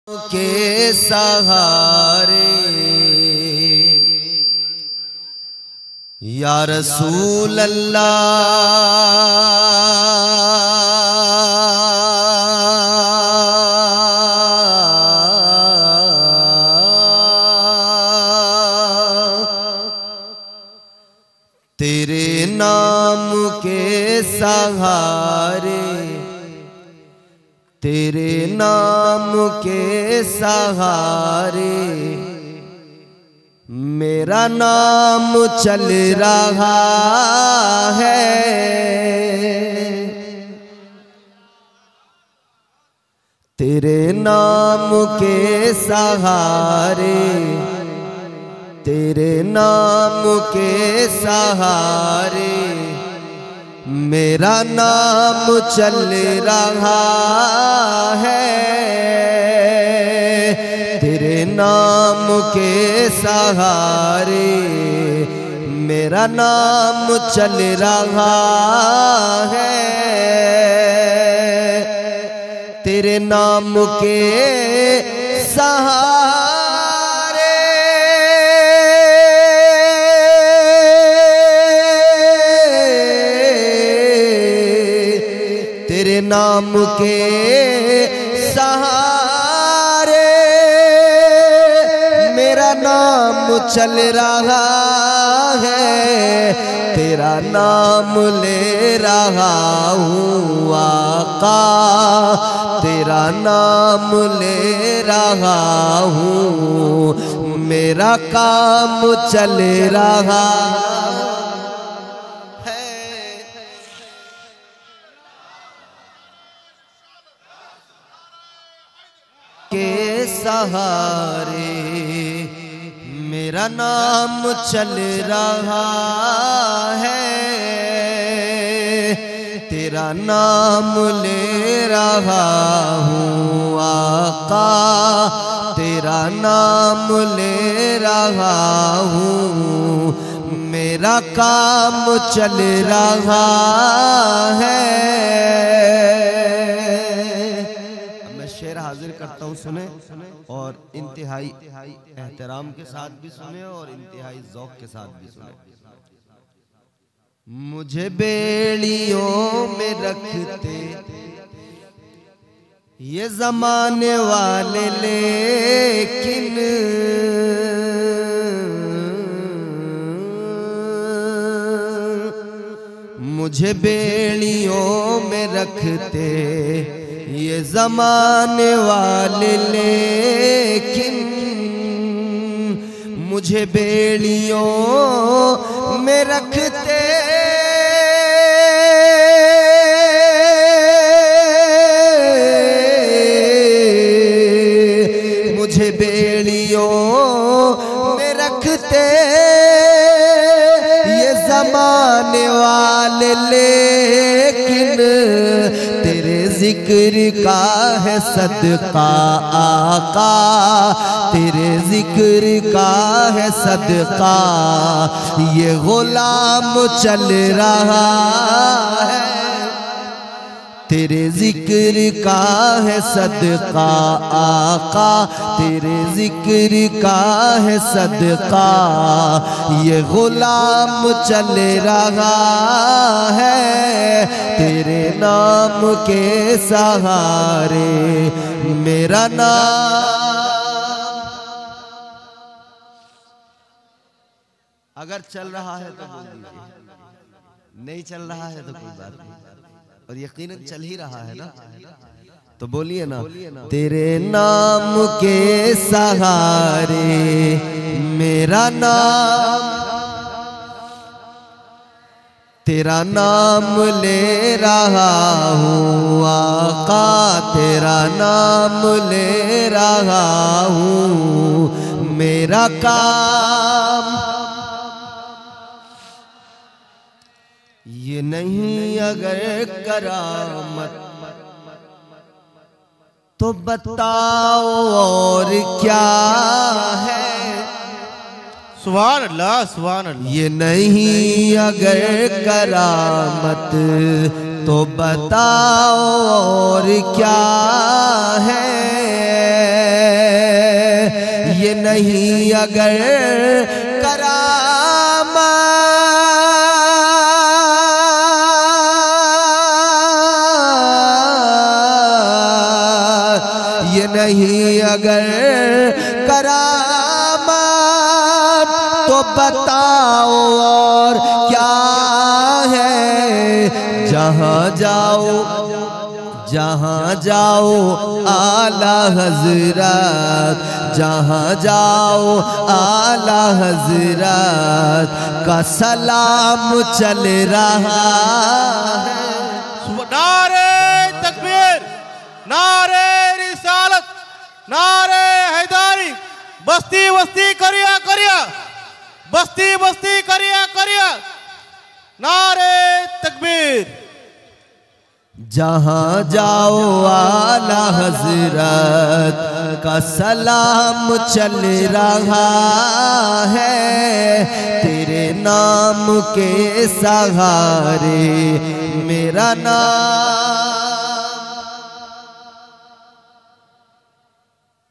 के सहारे या रसूल अल्लाह, तेरे नाम के सहारे, तेरे नाम के सहारे मेरा नाम चल रहा है। तेरे नाम के सहारे, तेरे नाम के सहारे मेरा नाम चल रहा है। तेरे नाम के सहारे मेरा नाम चल रहा है। तेरे नाम के सहारे तेरे नाम के सहारे मेरा नाम चल रहा है। तेरा नाम ले रहा हूँ आका, तेरा नाम ले रहा हूँ, मेरा काम चल रहा के सहारे मेरा नाम चल रहा है। तेरा नाम ले रहा हूँ आका, तेरा नाम ले रहा हूँ, मेरा काम चल रहा है। शेर हाजिर करता हूँ, सुने और इंतहाई एहतराम के साथ भी सुने और इंतहाई ज़ौक़ के साथ भी सुने। मुझे बेड़ियों में रखते ये ज़माने वाले, लेकिन मुझे बेड़ियों में रखते ये ज़माने वाले, लेकिन मुझे बेड़ियों में रखते मुझे बेड़ियों में रखते ये ज़माने वाले, लेकिन तेरे जिक्र का है सदका आका, तेरे जिक्र का है सदका ये गुलाम चल रहा है। तेरे जिक्र का है सदका आका, तेरे जिक्र का है सदका ये गुलाम चल रहा है। तेरे नाम के सहारे मेरा नाम, अगर चल रहा है तो बोल दीजिए, नहीं चल रहा है तो कोई बात नहीं, और यकीनन चल ही रहा है ना, तो बोलिए ना। तेरे नाम के सहारे मेरा नाम, तेरा नाम ले रहा हूँ आका, तेरा नाम ले रहा हूँ, मेरा काम ये नहीं अगर करामत तो बताओ और क्या है। सुभान अल्लाह, सुभान अल्लाह। ये नहीं अगर करामत तो बताओ और क्या है। ये नहीं अगर करामा ये नहीं अगर करामात तो बताओ और क्या है। जहाँ जाओ आला हजरत, जहाँ जाओ आला हजरत का सलाम चल रहा है। नारे तकबीर, नारे रिसालत, नारे हैदारी। बस्ती बस्ती करिया करिया, बस्ती बस्ती करिया करिया। नारे तकबीर। जहाँ जाओ आला हजरत का सलाम चल रहा है। तेरे नाम के सहारे मेरा नाम।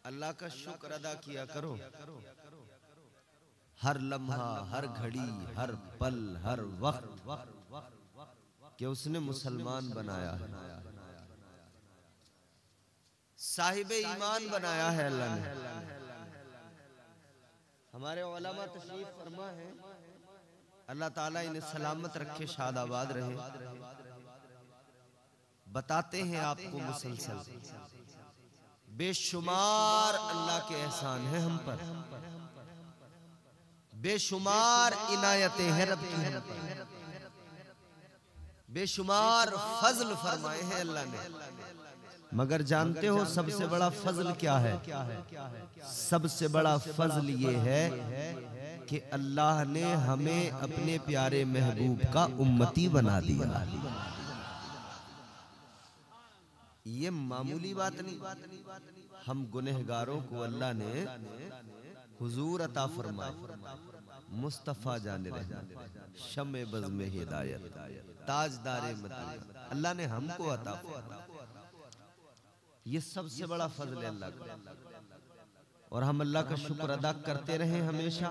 अल्लाह का शुक्र अदा किया करो। हर लम्हा, हर घड़ी, हर पल, हर वक्त कि उसने मुसलमान बनाया है, साहिब ईमान बनाया है अल्लाह ने। हमारे उलमा तशरीफ फरमा है, अल्लाह ताला इन्हें सलामत रखे, शादाबाद रहे। बताते हैं आपको मुसलसल बेशुमार अल्लाह के एहसान है हम पर, बेशुमार इनायतें हैं रब की हम पर, बेशुमार फजल फरमाए हैं अल्लाह ने। मगर जानते हो सबसे बड़ा फजल क्या है? सबसे बड़ा फजल ये है कि अल्लाह ने हमें अपने प्यारे महबूब का उम्मती बना दिया। ये मामूली बात नहीं। हम गुनहगारों को अल्लाह ने हुजूर अता फरमाए, मुस्तफा जाने रहे, शमे बज़ में हिदायत, ताजदारे मदीना, अल्लाह ने हमको अता फरमाया। ये सबसे बड़ा फजल है अल्लाह का, और हम अल्लाह का शुक्र अदा करते रहे हमेशा।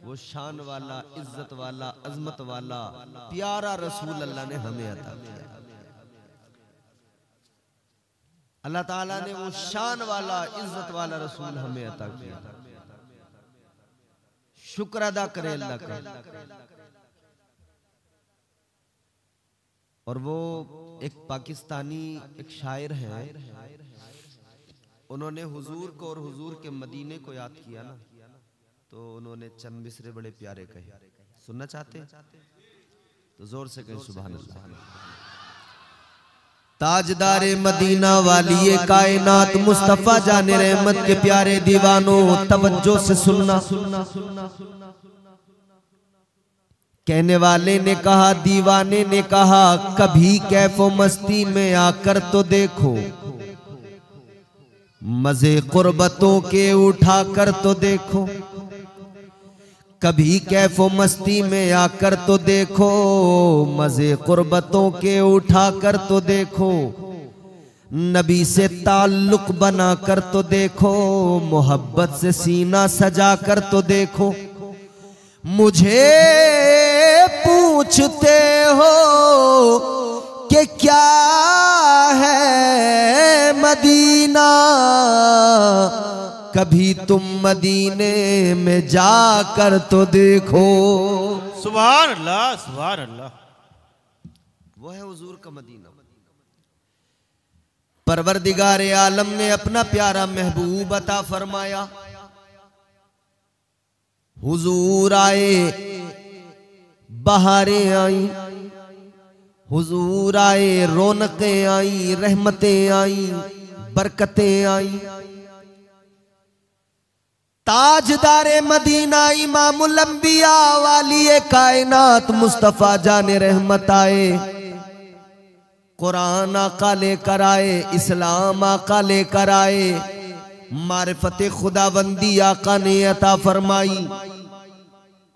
वो शान वाला, इज्जत वाला, अजमत वाला प्यारा रसूल अल्लाह ने हमें अता किया। अल्लाह ताला ने वो शान वाला, इज्जत वाला रसूल हमें अता किया। शुक्र अदा करे अल्लाह का। और वो एक पाकिस्तानी एक शायर है, उन्होंने हुजूर को और हुजूर के मदीने को याद किया ना, तो उन्होंने चंद मिसरे बड़े प्यारे कहे। सुनना चाहते हैं तो जोर से कहें सुभान अल्लाह। ताजदारे मदीना वाली ये कायनात मुस्तफा जाने रहमत के प्यारे दीवानों, तवज्जो से सुनना। कहने वाले ने कहा, दीवाने ने कहा, कभी कैफो मस्ती में आकर तो देखो, मजे कुर्बतों के उठाकर तो देखो। कभी कैफो मस्ती में आकर तो देखो, मजे कुर्बतों के उठाकर तो देखो। नबी से ताल्लुक बनाकर तो देखो, मोहब्बत से सीना सजाकर तो देखो। मुझे पूछते हो कि क्या है मदीना, कभी तुम मदीने में जाकर तो देखो। सुभान अल्लाह, सुभान अल्लाह। वो है हुजूर का मदीना। परवरदिगारे आलम ने अपना प्यारा महबूब अता फरमाया। हुजूर आए, बहारें आई, हुजूर आए, रौनकें आई, रहमतें आई, बरकतें आई। ताजदारे मदीना इमामुल अंबिया वाली कायनात मुस्तफा जाने रहमत आए। कुरान आका लेकर आए, इस्लाम आका लेकर आए, मारिफत खुदाबंदी आका ने अता फरमाई।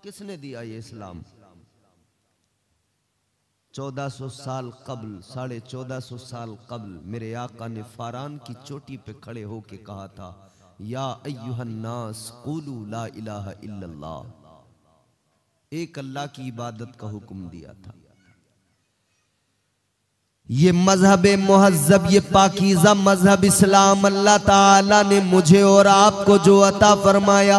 किसने दिया ये इस्लाम? 1400 साल कबल, 1450 साल कबल मेरे आका ने फारान की चोटी पे खड़े होके कहा था, या अय्युहन्नास क़ूलू ला इलाहा इल्लल्लाह, एक अल्लाह की इबादत का हुक्म दिया था। ये मजहब मुहज्जब, ये पाकीज़ा मजहब इस्लाम अल्लाह ताला ने मुझे और आपको जो अता फरमाया,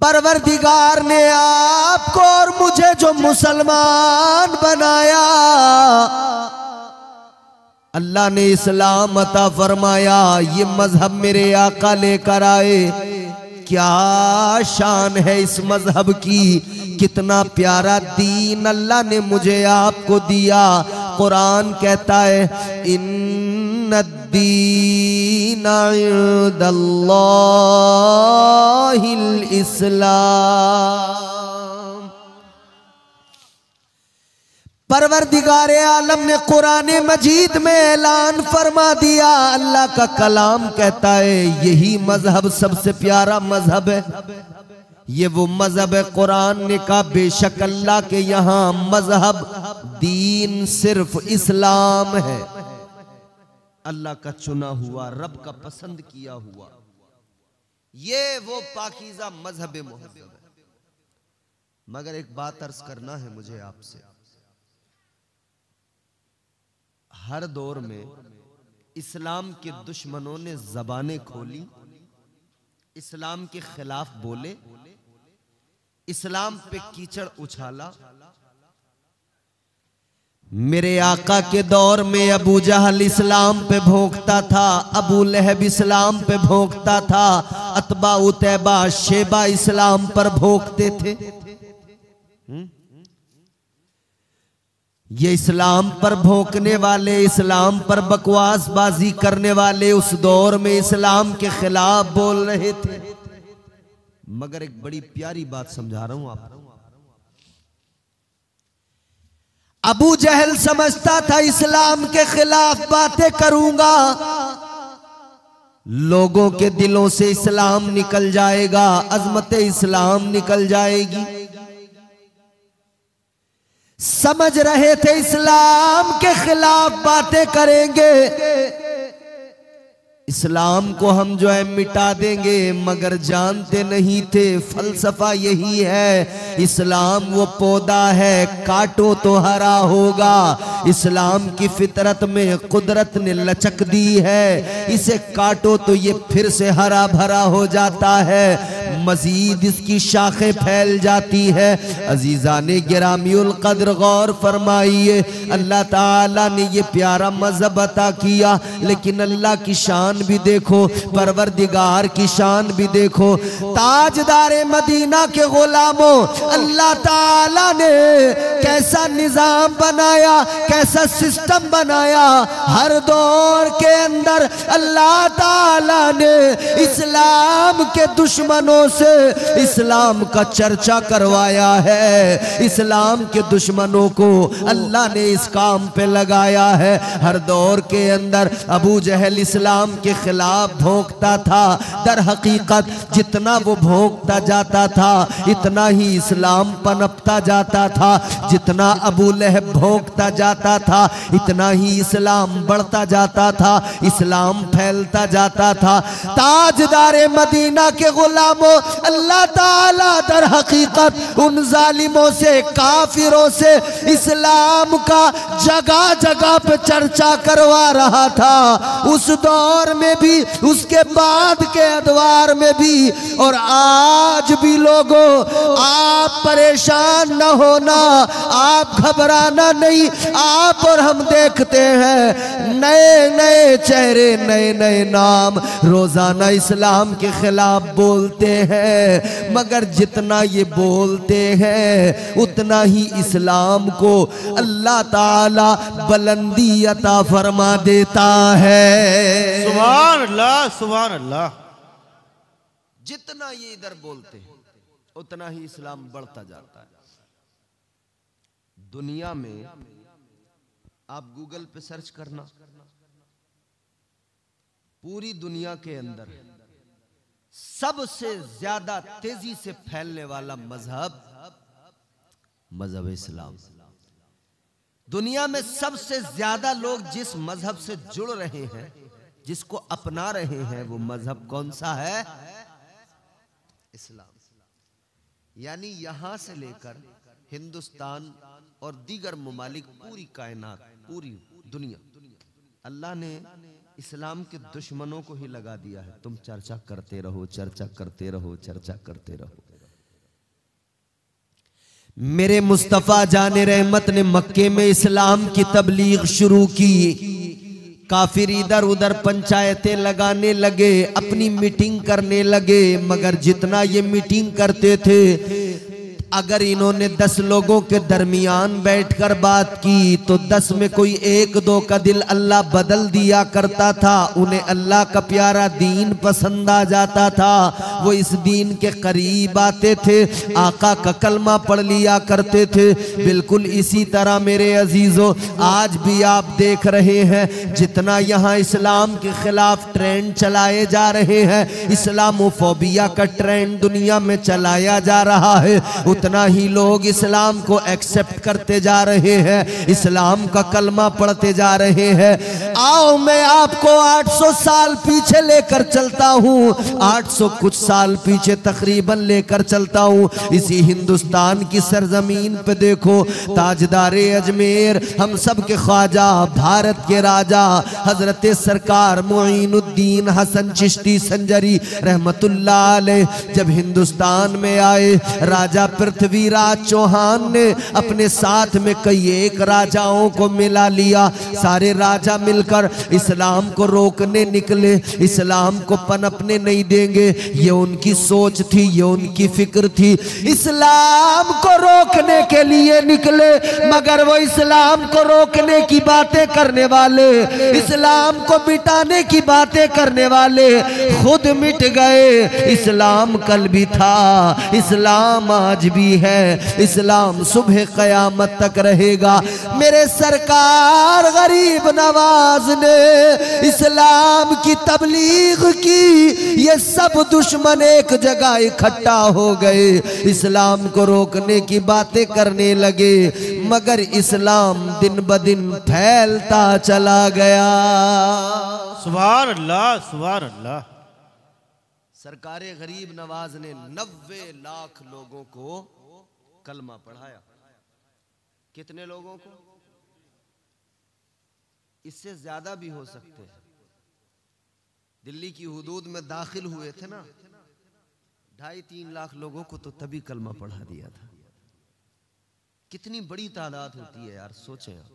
परवरदिगार ने आपको और मुझे जो मुसलमान बनाया, अल्लाह ने इस्लाम अता फरमाया। ये मजहब मेरे आका लेकर आए। क्या शान है इस मजहब की, कितना प्यारा दीन अल्लाह ने मुझे आपको दिया। कुरान कहता है इन्नद्दीन इंदल्लाहिल इस्लाम। परवरदिगार आलम ने कुरान मजीद में ऐलान फरमा दिया, अल्लाह का कलाम कहता है यही मजहब सबसे प्यारा मजहब है। ये वो मजहब है, कुरान ने कहा बेशक अल्लाह के यहाँ मजहब दीन सिर्फ इस्लाम है, अल्लाह का चुना हुआ, रब का पसंद किया हुआ, ये वो पाकीज़ा मजहब मुहज्जब है। मगर एक बात अर्ज करना है मुझे आपसे, हर दौर में इस्लाम के दुश्मनों ने जबानें खोली, इस्लाम के खिलाफ बोले, इस्लाम पे कीचड़ उछाला। मेरे आका के दौर में अबू जहल इस्लाम पे भोंकता था, अबू लहब इस्लाम पे भोंकता था, अतबा उतैबा शेबा इस्लाम पर भोंकते थे। ये इस्लाम पर भोंकने वाले, इस्लाम पर बकवासबाजी करने वाले उस दौर में इस्लाम के खिलाफ बोल रहे थे। मगर एक बड़ी प्यारी बात समझा रहा हूं आपको। अबू जहल समझता था इस्लाम के खिलाफ बातें करूंगा, लोगों के दिलों से इस्लाम निकल जाएगा, अजमत इस्लाम निकल जाएगी। समझ रहे थे इस्लाम के खिलाफ बातें करेंगे, इस्लाम को हम जो है मिटा देंगे, मगर जानते नहीं थे फलसफा यही है, इस्लाम वो पौधा है काटो तो हरा होगा। इस्लाम की फितरत में कुदरत ने लचक दी है, इसे काटो तो ये फिर से हरा भरा हो जाता है, मजीद इसकी शाखें फैल जाती है। अजीजाने गिरामीउल कद्र गौर फरमाइए, अल्लाह ताला ने ये प्यारा मजहब अता किया, लेकिन अल्लाह की शान भी देखो, परवरदिगार की शान भी देखो। ताजदारे मदीना के गुलामों, अल्लाह ताला ने कैसा निजाम बनाया, कैसा सिस्टम बनाया। हर दौर के अंदर अल्लाह ताला ने इस्लाम के दुश्मनों से इस्लाम का चर्चा करवाया है, इस्लाम के दुश्मनों को अल्लाह ने इस काम पे लगाया है। हर दौर के अंदर अबू जहल इस्लाम के खिलाफ भोंकता था, दर हकीकत जितना वो भोंकता जाता था इतना ही इस्लाम पनपता जाता था, जितना अबू लहब भोंकता जाता था इतना ही इस्लाम बढ़ता जाता था, इस्लाम फैलता जाता था। ताजदारे मदीना के गुलामों, अल्लाह ताला दर हकीकत उन जालिमों से, काफिरों से इस्लाम का जगह जगह पे चर्चा करवा रहा था। उस दौर में भी, उसके बाद के अदवार में भी, और आज भी लोगों, आप परेशान न होना, आप घबराना नहीं। आप और हम देखते हैं नए नए चेहरे, नए नए नाम रोजाना इस्लाम के खिलाफ बोलते हैं, मगर जितना ये बोलते हैं उतना ही इस्लाम को अल्लाह ताला बुलंदी अता फरमा देता है। सुभान अल्लाह, सुभान अल्लाह। जितना ये इधर बोलते हैं उतना ही इस्लाम बढ़ता जाता है। दुनिया में आप गूगल पे सर्च करना, पूरी दुनिया के अंदर सबसे ज्यादा तेजी से फैलने वाला मजहब मजहब इस्लाम। दुनिया में सबसे ज्यादा लोग जिस मजहब से जुड़ रहे हैं, जिसको अपना रहे हैं वो मजहब कौन सा है? इस्लाम। यानी यहां से लेकर हिंदुस्तान और दीगर ममालिक, पूरी कायनात, पूरी दुनिया, अल्लाह ने इस्लाम के दुश्मनों को ही लगा दिया है। तुम चर्चा करते रहो, चर्चा करते रहो, चर्चा करते रहो। मेरे मुस्तफा जाने रहमत ने मक्के में इस्लाम की तबलीग शुरू की। काफिर इधर उधर पंचायतें लगाने लगे, अपनी मीटिंग करने लगे, मगर जितना ये मीटिंग करते थे, अगर इन्होंने 10 लोगों के दरमियान बैठकर बात की तो 10 में कोई 1-2 का दिल अल्लाह बदल दिया करता था। उन्हें अल्लाह का प्यारा दीन पसंद आ जाता था, वो इस दीन के करीब आते थे, आका का कलमा पढ़ लिया करते थे। बिल्कुल इसी तरह मेरे अजीजों, आज भी आप देख रहे हैं जितना यहाँ इस्लाम के खिलाफ ट्रेंड चलाए जा रहे हैं, इस्लामोफोबिया का ट्रेंड दुनिया में चलाया जा रहा है, उतना ही लोग इस्लाम को एक्सेप्ट करते जा रहे हैं, इस्लाम का कलमा पढ़ते जा रहे हैं। आओ मैं आपको 800 साल पीछे लेकर चलता हूँ, 800 कुछ साल पीछे तकरीबन लेकर चलता हूँ। इसी हिंदुस्तान की सरजमीन पे देखो, ताजदारे अजमेर, हम सब के ख्वाजा, भारत के राजा हजरत सरकार मुईनुद्दीन हसन चिश्ती संजरी रहमतुल्लाह अलैह जब हिंदुस्तान में आए, राजा पृथ्वीराज चौहान ने अपने साथ में कई एक राजाओं को मिला लिया। सारे राजा मिलकर इस्लाम को रोकने निकले, इस्लाम को पनपने नहीं देंगे, ये उनकी सोच थी, ये उनकी फिक्र थी। इस्लाम को रोकने के लिए निकले, मगर वो इस्लाम को रोकने की बातें करने वाले, इस्लाम को मिटाने की बातें करने वाले खुद मिट गए। इस्लाम कल भी था, इस्लाम आज भी है, इस्लाम सुबह कयामत तक रहेगा। मेरे सरकार गरीब नवाज ने इस्लाम की तबलीग की, ये सब दुश्मन एक जगह इकट्ठा हो गए, इस्लाम को रोकने की बातें करने लगे, मगर इस्लाम दिन ब दिन फैलता चला गया। सुभान अल्लाह, सुभान अल्लाह। सरकारे गरीब नवाज ने 90 लाख लोगों को कलमा पढ़ाया। कितने लोगों को? इससे ज्यादा भी हो सकते हैं। दिल्ली की हुदूद में दाखिल हुए थे ना, 2.5-3 लाख लोगों को तो तभी कलमा पढ़ा दिया था। कितनी बड़ी तादाद होती है यार, सोचें आप।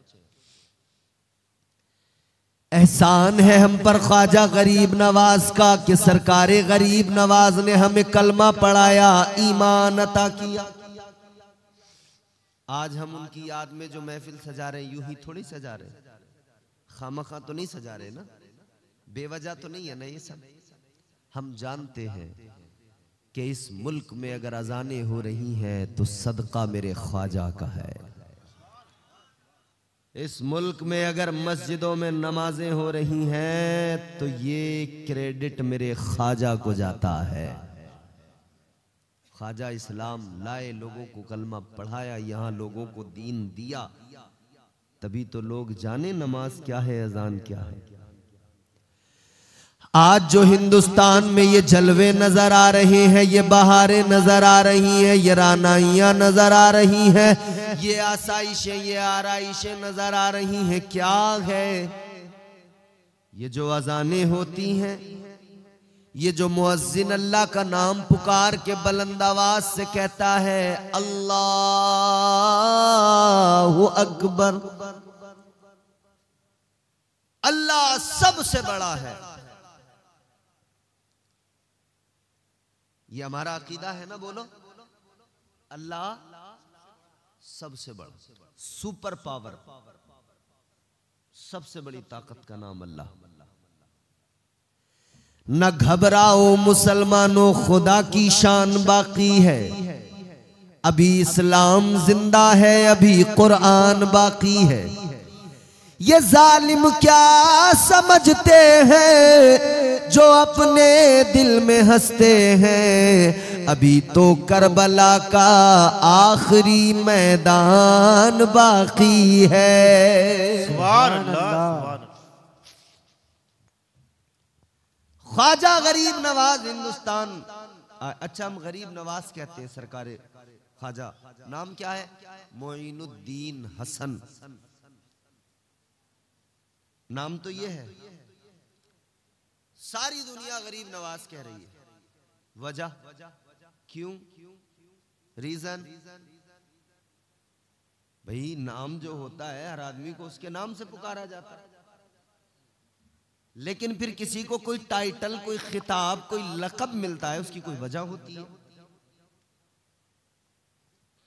एहसान है हम पर ख्वाजा गरीब नवाज का कि सरकारे गरीब नवाज ने हमें कलमा पढ़ाया, ईमान अता किया। आज हम उनकी याद में जो महफिल सजा रहे हैं, यूं ही थोड़ी सजा रहे, खामखा तो नहीं सजा रहे ना, बेवजह तो नहीं है ना ये सब। हम जानते हैं कि इस मुल्क में अगर अजानें हो रही हैं तो सदका मेरे ख्वाजा का है। इस मुल्क में अगर मस्जिदों में नमाजें हो रही हैं तो ये क्रेडिट मेरे ख्वाजा को जाता है। ख्वाजा इस्लाम लाए, लोगों को कलमा पढ़ाया, यहाँ लोगों को दीन दिया, तभी तो लोग जाने नमाज क्या है, अजान क्या है। आज जो हिंदुस्तान में ये जलवे नजर आ रहे हैं, ये बहारें नजर आ रही हैं, ये रानाइयां नजर आ रही हैं, ये आसाइशें, ये आराइशें नजर आ रही हैं, क्या है? ये जो अजानें होती हैं, ये जो मुअज्जिन अल्लाह का नाम पुकार के बुलंद आवाज से कहता है अल्लाहु अकबर, अल्लाह सबसे बड़ा है, ये हमारा अकीदा है ना। बोलो, अल्लाह सबसे बड़ा, सुपर पावर, सबसे बड़ी ताकत का नाम अल्लाह। न घबराओ मुसलमानों, खुदा की शान बाकी है, अभी इस्लाम जिंदा है, अभी कुरान बाकी है। ये जालिम क्या समझते हैं जो अपने दिल में हंसते हैं, अभी तो करबला का आखिरी मैदान बाकी है। सुभान अल्लाह, सुभान अल्लाह। ख्वाजा गरीब नवाज हिंदुस्तान। अच्छा, हम गरीब नवाज कहते हैं सरकारे ख्वाजा। नाम क्या है? मोइनुद्दीन हसन। नाम तो ये है। सारी दुनिया गरीब नवाज कह रही है। वजह क्यों? रीजन भाई, नाम जो होता है हर आदमी को उसके नाम से पुकारा जाता है, लेकिन फिर किसी को कोई टाइटल, कोई खिताब, कोई लक़ब मिलता है, उसकी कोई वजह होती है।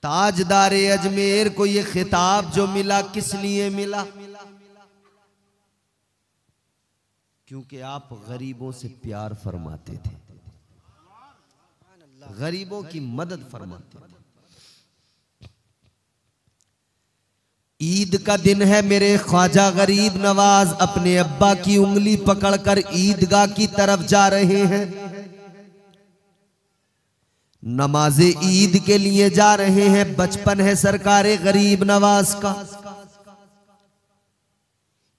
ताजदारे अजमेर को ये खिताब जो मिला, किस लिए मिला? क्योंकि आप गरीबों से प्यार फरमाते थे, गरीबों की मदद फरमाते थे। ईद का दिन है, मेरे ख्वाजा गरीब नवाज अपने अब्बा की उंगली पकड़कर ईदगाह की तरफ जा रहे हैं। नमाज़े ईद के लिए जा रहे हैं। बचपन है सरकारे गरीब नवाज का।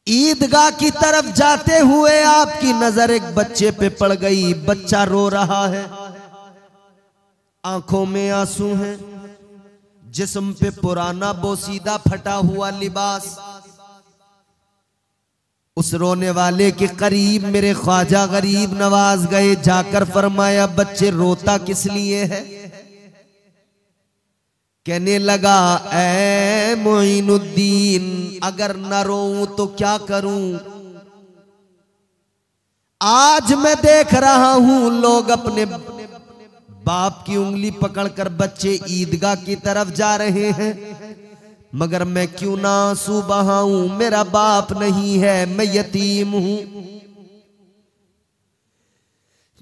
ईदगाह की तरफ जाते हुए आपकी नजर एक बच्चे पे पड़ गई। बच्चा रो रहा है, आंखों में आंसू हैं, जिस्म पे पुराना बोसीदा फटा हुआ लिबास। उस रोने वाले के करीब मेरे ख्वाजा गरीब नवाज गए, जाकर फरमाया, बच्चे रोता किस लिए है? कहने लगा, ऐ मोइनुद्दीन, अगर न रोऊं तो क्या करूं? आज मैं देख रहा हूं लोग अपने बाप की उंगली पकड़कर बच्चे ईदगाह की तरफ जा रहे हैं, मगर मैं क्यों ना आंसू बहाऊं? मेरा बाप नहीं है, मैं यतीम हूं।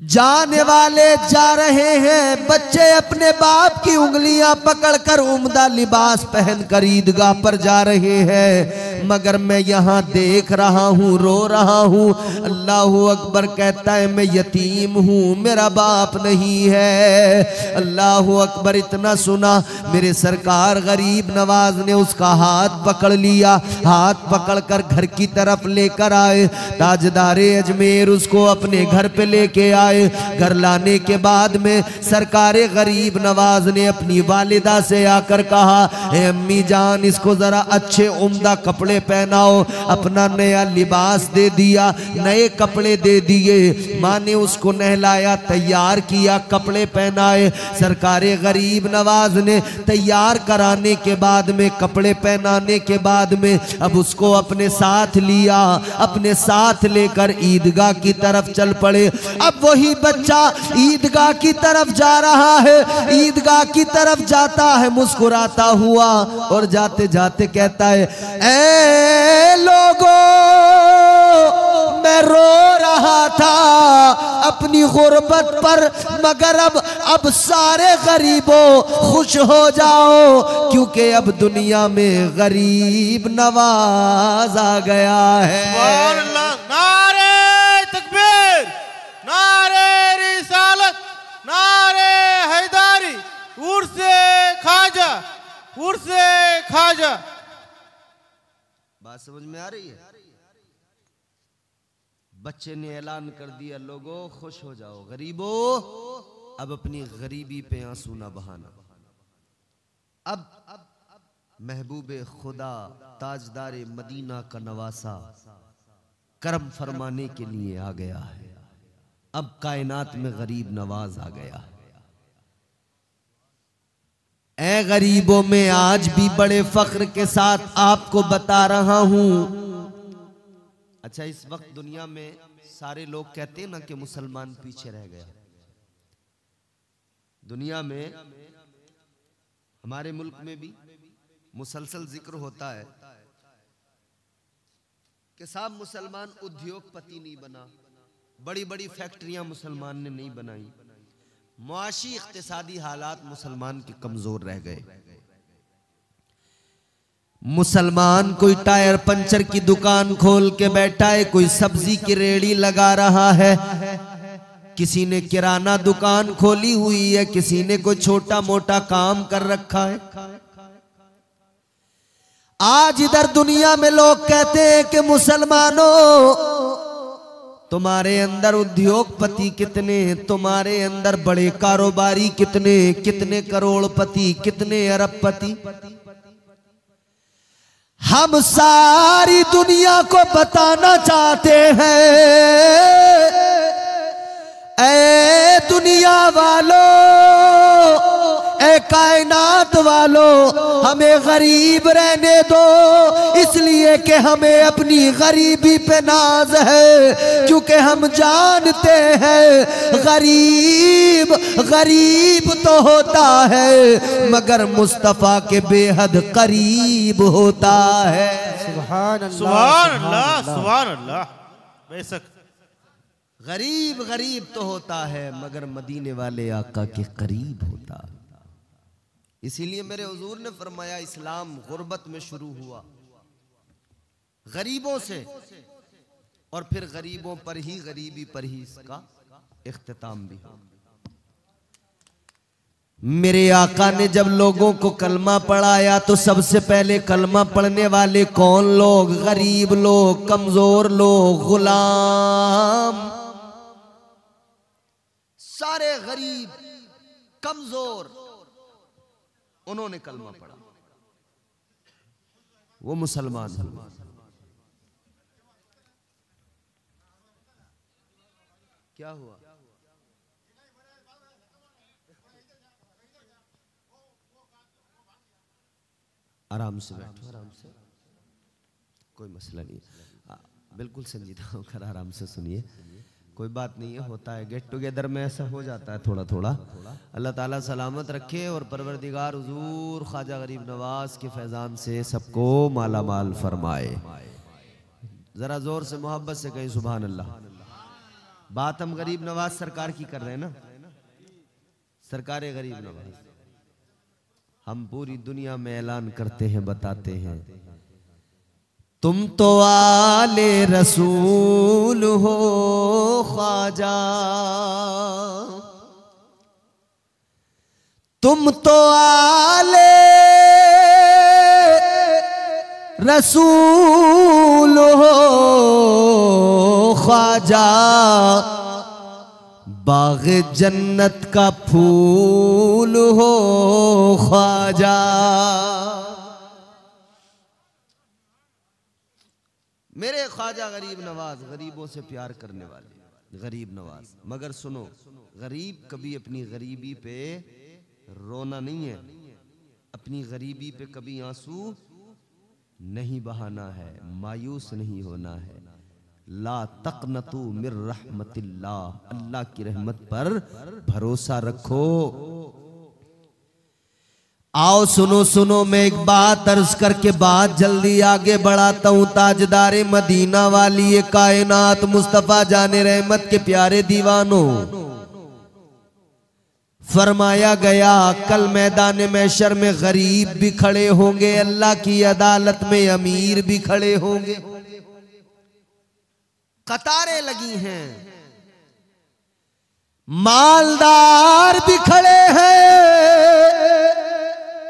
जाने वाले जा रहे हैं, बच्चे अपने बाप की उंगलियां पकड़कर उम्दा लिबास पहनकर ईदगाह पर जा रहे हैं, मगर मैं यहां देख रहा हूं, रो रहा हूं। अल्लाहू अकबर कहता है, मैं यतीम हूं, मेरा बाप नहीं है। अल्लाहू अकबर। इतना सुना, मेरे सरकार गरीब नवाज ने उसका हाथ पकड़ लिया। हाथ पकड़कर घर की तरफ लेकर आए। ताजदारे अजमेर उसको अपने घर पे लेके आए। घर लाने के बाद में सरकारे गरीब नवाज ने अपनी वालिदा से आकर कहा, ए अम्मी जान, इसको जरा अच्छे उम्दा कपड़े पहनाओ। अपना नया लिबास दे दिया, नए कपड़े दे दिए। माँ ने उसको नहलाया, तैयार किया, कपड़े पहनाए। सरकारे गरीब नवाज ने तैयार कराने के बाद में, कपड़े पहनाने के बाद में, अब उसको अपने साथ लिया। अपने साथ लेकर ईदगाह की तरफ चल पड़े। अब वही बच्चा ईदगाह की तरफ जा रहा है। ईदगाह की तरफ जाता है मुस्कुराता हुआ, और जाते जाते कहता है, ऐ लोगों, मैं रो रहा था अपनी गुर्बत पर, मगर अब सारे गरीबों खुश हो जाओ, क्योंकि अब दुनिया में गरीब नवाज आ गया है। नारे तकबीर, नारे रिसालत, नारे हैदारी, उर्से खाजा, उर्से खाजा। बात समझ में आ रही है? बच्चे ने ऐलान कर दिया, लोगों खुश हो जाओ, गरीबों अब अपनी गरीबी पे आंसू ना बहाना। अब महबूबे खुदा ताजदारे मदीना का नवासा करम फरमाने के लिए आ गया है। अब कायनात में गरीब नवाज आ गया है। ऐ गरीबों में आज भी बड़े फख्र के साथ आपको बता रहा हूं। अच्छा, इस वक्त दुनिया में सारे लोग कहते हैं ना कि मुसलमान पीछे रह गया। दुनिया में, हमारे मुल्क में भी मुसलसल जिक्र होता है कि साहब मुसलमान उद्योगपति नहीं बना, बड़ी बड़ी फैक्ट्रियां मुसलमान ने नहीं बनाई, मुआशी इक्तिसादी हालात मुसलमान के कमजोर रह गए। मुसलमान कोई टायर पंचर की दुकान खोल के बैठा है, कोई सब्जी की रेड़ी लगा रहा है, किसी ने किराना दुकान खोली हुई है, किसी ने कोई छोटा मोटा काम कर रखा है। आज इधर दुनिया में लोग कहते हैं कि मुसलमानों तुम्हारे अंदर उद्योगपति कितने, तुम्हारे अंदर बड़े कारोबारी कितने, कितने करोड़पति, कितने अरबपति। हम सारी दुनिया को बताना चाहते हैं, ऐ दुनिया वालों, ऐ कायनात वालों, हमें गरीब रहने दो, इसलिए कि हमें अपनी गरीबी पे नाज है, क्योंकि हम जानते हैं गरीब गरीब तो होता है मगर मुस्तफा के बेहद करीब होता है। सुभान अल्लाह, सुभान अल्लाह। बेशक गरीब गरीब तो होता है मगर मदीने वाले आका के करीब होता है। इसीलिए मेरे हुजूर ने फरमाया इस्लाम गुर्बत में शुरू हुआ, गरीबों से, और फिर गरीबों पर ही, गरीबी पर ही इसका इख्तिताम भी हो। मेरे आका ने जब लोगों को कलमा पढ़ाया तो सबसे पहले कलमा पढ़ने वाले कौन लोग? गरीब लोग, कमजोर लोग, गुलाम, सारे गरीब कमजोर, उन्होंने कलमा पढ़ा, वो मुसलमान हुए। क्या हुआ? आराम से बैठो, आराम से, कोई मसला नहीं है, बिल्कुल संजीदा होकर आराम से सुनिए, कोई बात नहीं है, होता है, गेट टुगेदर में ऐसा हो जाता है थोड़ा थोड़ा। अल्लाह ताला सलामत रखे और परवरदिगार हुजूर ख्वाजा गरीब नवाज के फैजान से सबको माला माल फरमाए। जरा जोर से मोहब्बत से कहीं सुभान अल्लाह। बात हम गरीब नवाज सरकार की कर रहे हैं ना, सरकार गरीब नवाज। हम पूरी दुनिया में ऐलान करते हैं, बताते हैं, तुम तो आले रसूल हो ख्वाजा, तुम तो आले रसूल हो ख्वाजा, बाग जन्नत का फूल हो ख्वाजा। मेरे ख्वाजा गरीब नवाज, गरीबों से प्यार करने वाले गरीब नवाज। मगर सुनो, गरीब कभी अपनी गरीबी पे रोना नहीं है, अपनी गरीबी पे कभी आंसू नहीं बहाना है, मायूस नहीं होना है। ला तक़नतू मिर रहमतिल्लाह, अल्लाह की रहमत पर भरोसा रखो। आओ सुनो सुनो, मैं एक बात अर्ज करके बात जल्दी आगे बढ़ाता हूँ। ताजदारे मदीना वाली ये कायनात मुस्तफा जाने रहमत के प्यारे दीवानों, फरमाया गया कल मैदान महशर में गरीब भी खड़े होंगे, अल्लाह की अदालत में अमीर भी खड़े होंगे। कतारें लगी हैं, मालदार भी खड़े हैं,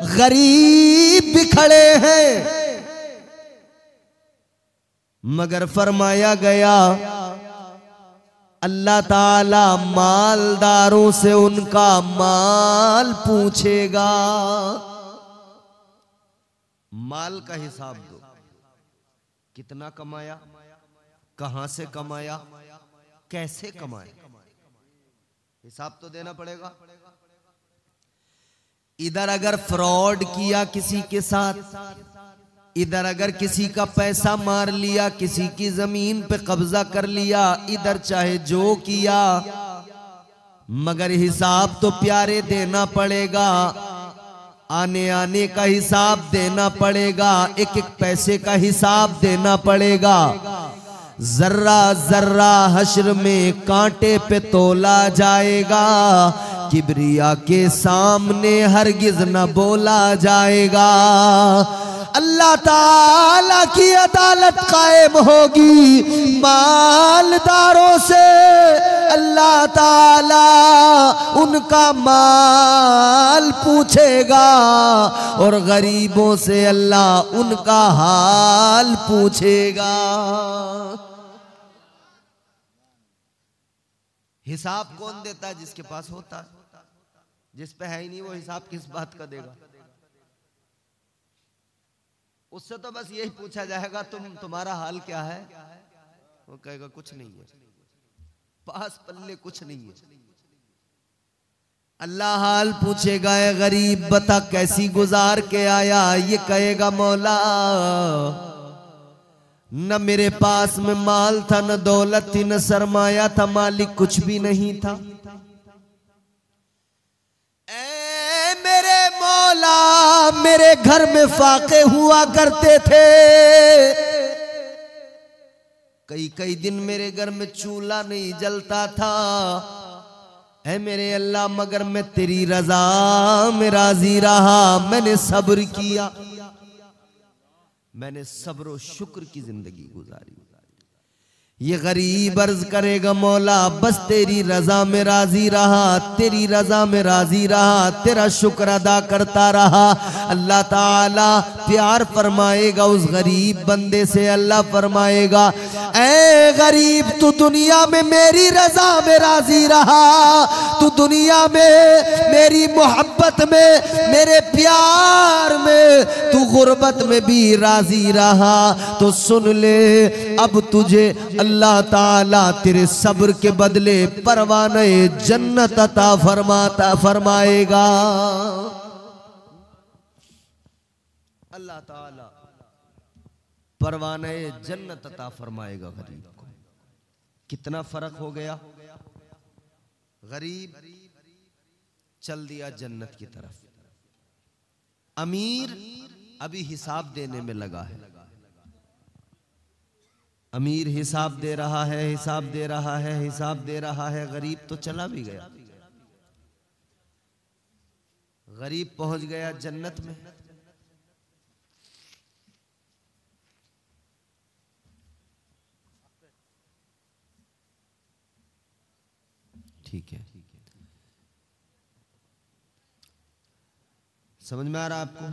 गरीब भी खड़े हैं। मगर फरमाया गया अल्लाह ताला मालदारों से उनका माल पूछेगा। माल का हिसाब दो, कितना कमाया, कहां से कमाया, कैसे कमाया, हिसाब तो देना पड़ेगा। इधर अगर फ्रॉड किया किसी के साथ, इधर अगर किसी का पैसा मार लिया, किसी की जमीन पे कब्जा कर लिया, इधर चाहे जो किया, मगर हिसाब तो प्यारे देना पड़ेगा। आने आने का हिसाब देना पड़ेगा, एक एक पैसे का हिसाब देना पड़ेगा। जर्रा जर्रा हश्र में कांटे पे तोला जाएगा, किबरिया के सामने हरगिज न बोला जाएगा। अल्लाह ताला की अदालत कायम होगी, मालदारों से अल्लाह ताला उनका माल पूछेगा और गरीबों से अल्लाह उनका हाल पूछेगा। हिसाब कौन देता है? जिसके पास होता है। जिस पे है ही नहीं वो हिसाब किस बात का देगा? उससे तो बस यही पूछा जाएगा तुम्हारा हाल क्या है, वो कहेगा कुछ नहीं है, पास पल्ले कुछ नहीं है। अल्लाह हाल पूछेगा, ए गरीब बता कैसी गुजार के आया? ये कहेगा मौला न मेरे पास में माल था, न दौलत थी, न सरमाया था, मालिक कुछ भी नहीं था। ऐ मेरे मौला मेरे घर में फाके हुआ करते थे, कई कई दिन मेरे घर में चूल्हा नहीं जलता था। ऐ मेरे अल्लाह मगर मैं तेरी रजा में राजी रहा, मैंने सब्र किया, मैंने सब्र और शुक्र की जिंदगी गुजारी। ये गरीब अर्ज करेगा मौला बस तेरी रजा में राजी रहा, तेरी रजा में राजी रहा, तेरा शुक्र अदा करता रहा। अल्लाह ताला प्यार फरमाएगा उस गरीब बंदे से। अल्लाह फरमाएगा, ऐ गरीब तू दुनिया में मेरी रजा में राजी रहा, तू दुनिया में मेरी मोहब्बत में, मेरे प्यार में, तू गुर्बत में भी राजी रहा, तो सुन ले अब तुझे अल्लाह ताला तेरे सब्र के बदले परवाने जन्नत अता फरमाएगा। अल्लाह ताला परवाने जन्नत अता फरमाएगा गरीब को। कितना फर्क हो गया? गरीब चल दिया जन्नत की तरफ, अमीर अभी हिसाब देने में लगा है। अमीर हिसाब दे रहा है, हिसाब दे रहा है, हिसाब दे रहा है, गरीब तो चला भी गया। गरीब पहुंच गया जन्नत में। ठीक है, समझ में आ रहा आपको?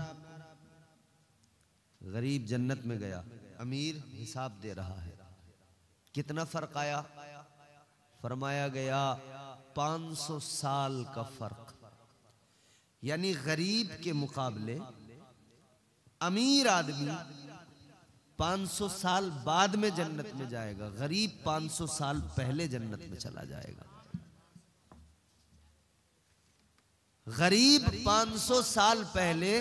गरीब जन्नत में गया, अमीर हिसाब दे रहा है। कितना फर्क आया? फरमाया गया 500 साल का फर्क। यानी गरीब के मुकाबले अमीर आदमी 500 साल बाद में जन्नत में जाएगा, गरीब 500 साल पहले जन्नत में चला जाएगा। गरीब 500 साल पहले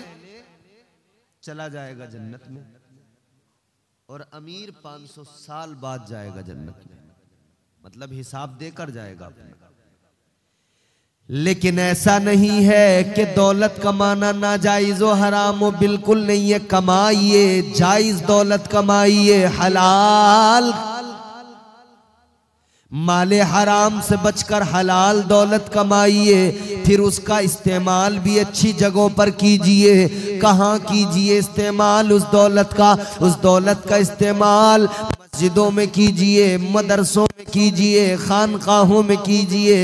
चला जाएगा जन्नत में, और अमीर 500 साल बाद जाएगा जन्नत में, मतलब हिसाब देकर जाएगा अपना। लेकिन ऐसा नहीं है कि दौलत कमाना नाजायज हो, हराम हो, बिल्कुल नहीं है। कमाइए, जायज दौलत कमाइए, हलाल माले हराम से बचकर हलाल दौलत कमाइए, फिर उसका इस्तेमाल भी अच्छी जगहों पर कीजिए। कहाँ कीजिए इस्तेमाल उस दौलत का? उस दौलत का इस्तेमाल मस्जिदों में कीजिए, मदरसों में कीजिए, खानकाहों में कीजिए,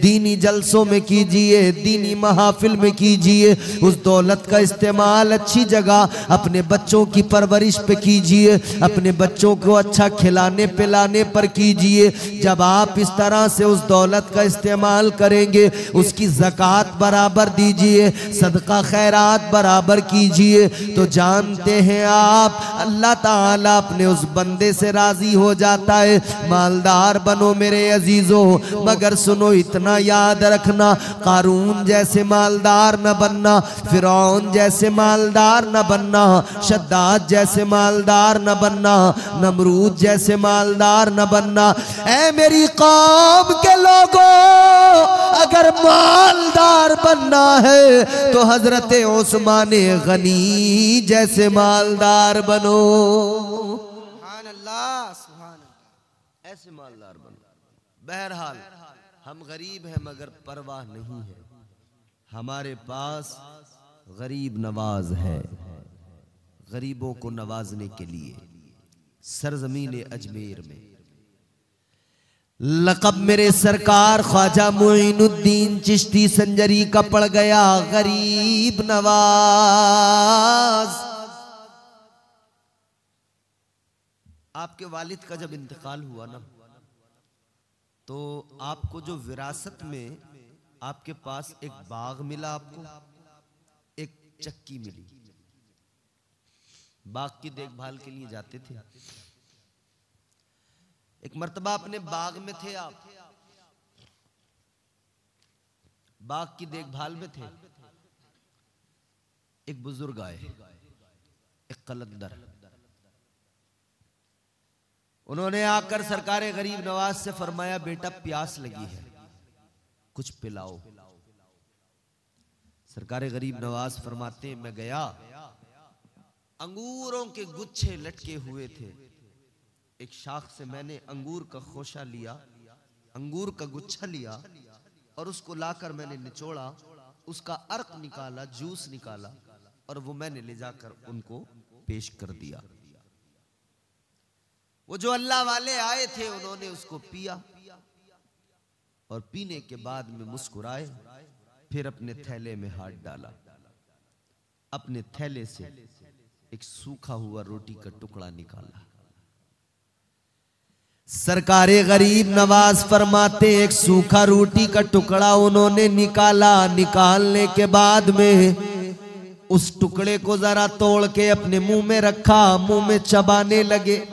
दीनी जलसों में कीजिए, दीनी महफिल में कीजिए। उस दौलत का इस्तेमाल अच्छी जगह अपने बच्चों की परवरिश पे कीजिए, अपने बच्चों को अच्छा खिलाने पिलाने पर कीजिए। जब आप इस तरह से उस दौलत का इस्तेमाल करेंगे, उसकी ज़कात बराबर दीजिए, सदका खैरात बराबर कीजिए, तो जानते हैं आप अल्लाह ताला अपने उस बंदे से राजी हो जाता है। मालदार बनो मेरे अजीजों, मगर सुनो इतना याद रखना, कारून जैसे मालदार न बनना, फिरौन जैसे मालदार न बनना, शद्दाद जैसे मालदार न बनना, नमरूद जैसे मालदार न बनना। ऐ मेरी कौम के लोगों, अगर मालदार बनना है तो हजरत उस्मान गनी जैसे मालदार बनो। ऐसे मालदार बनो। बहरहाल हम गरीब हैं मगर परवाह नहीं है, हमारे पास गरीब नवाज है। गरीबों को नवाजने के लिए सरजमीन अजमेर में लक़ब मेरे सरकार ख्वाजा मोइनुद्दीन चिश्ती संजरी का पड़ गया, गरीब नवाज। आपके वालिद का जब इंतकाल हुआ ना, तो आपको जो विरासत में आपके पास एक बाग मिला, आपको एक चक्की मिली, बाग की देखभाल के लिए जाते थे। एक मर्तबा अपने बाग में थे आप, बाग की देखभाल में थे। एक बुजुर्ग आए, एक कलंदर। उन्होंने आकर सरकारे गरीब नवाज से फरमाया, बेटा प्यास लगी है, कुछ पिलाओ। सरकारे गरीब नवाज फरमाते, मैं गया, अंगूरों के गुच्छे लटके हुए थे। एक शाख से मैंने अंगूर का खोशा लिया, अंगूर का गुच्छा लिया और उसको लाकर मैंने निचोड़ा, उसका अर्क निकाला, जूस निकाला और वो मैंने ले जाकर उनको पेश कर दिया। वो जो अल्लाह वाले आए थे उन्होंने उसको पिया और पीने के बाद में मुस्कुराए, फिर अपने थैले में हाथ डाला, अपने थैले से एक सूखा हुआ रोटी का टुकड़ा निकाला। सरकारे गरीब नवाज फरमाते, एक सूखा रोटी का टुकड़ा उन्होंने निकाला। निकालने के बाद में उस टुकड़े को जरा तोड़ के अपने मुंह में रखा, मुंह में चबाने लगे।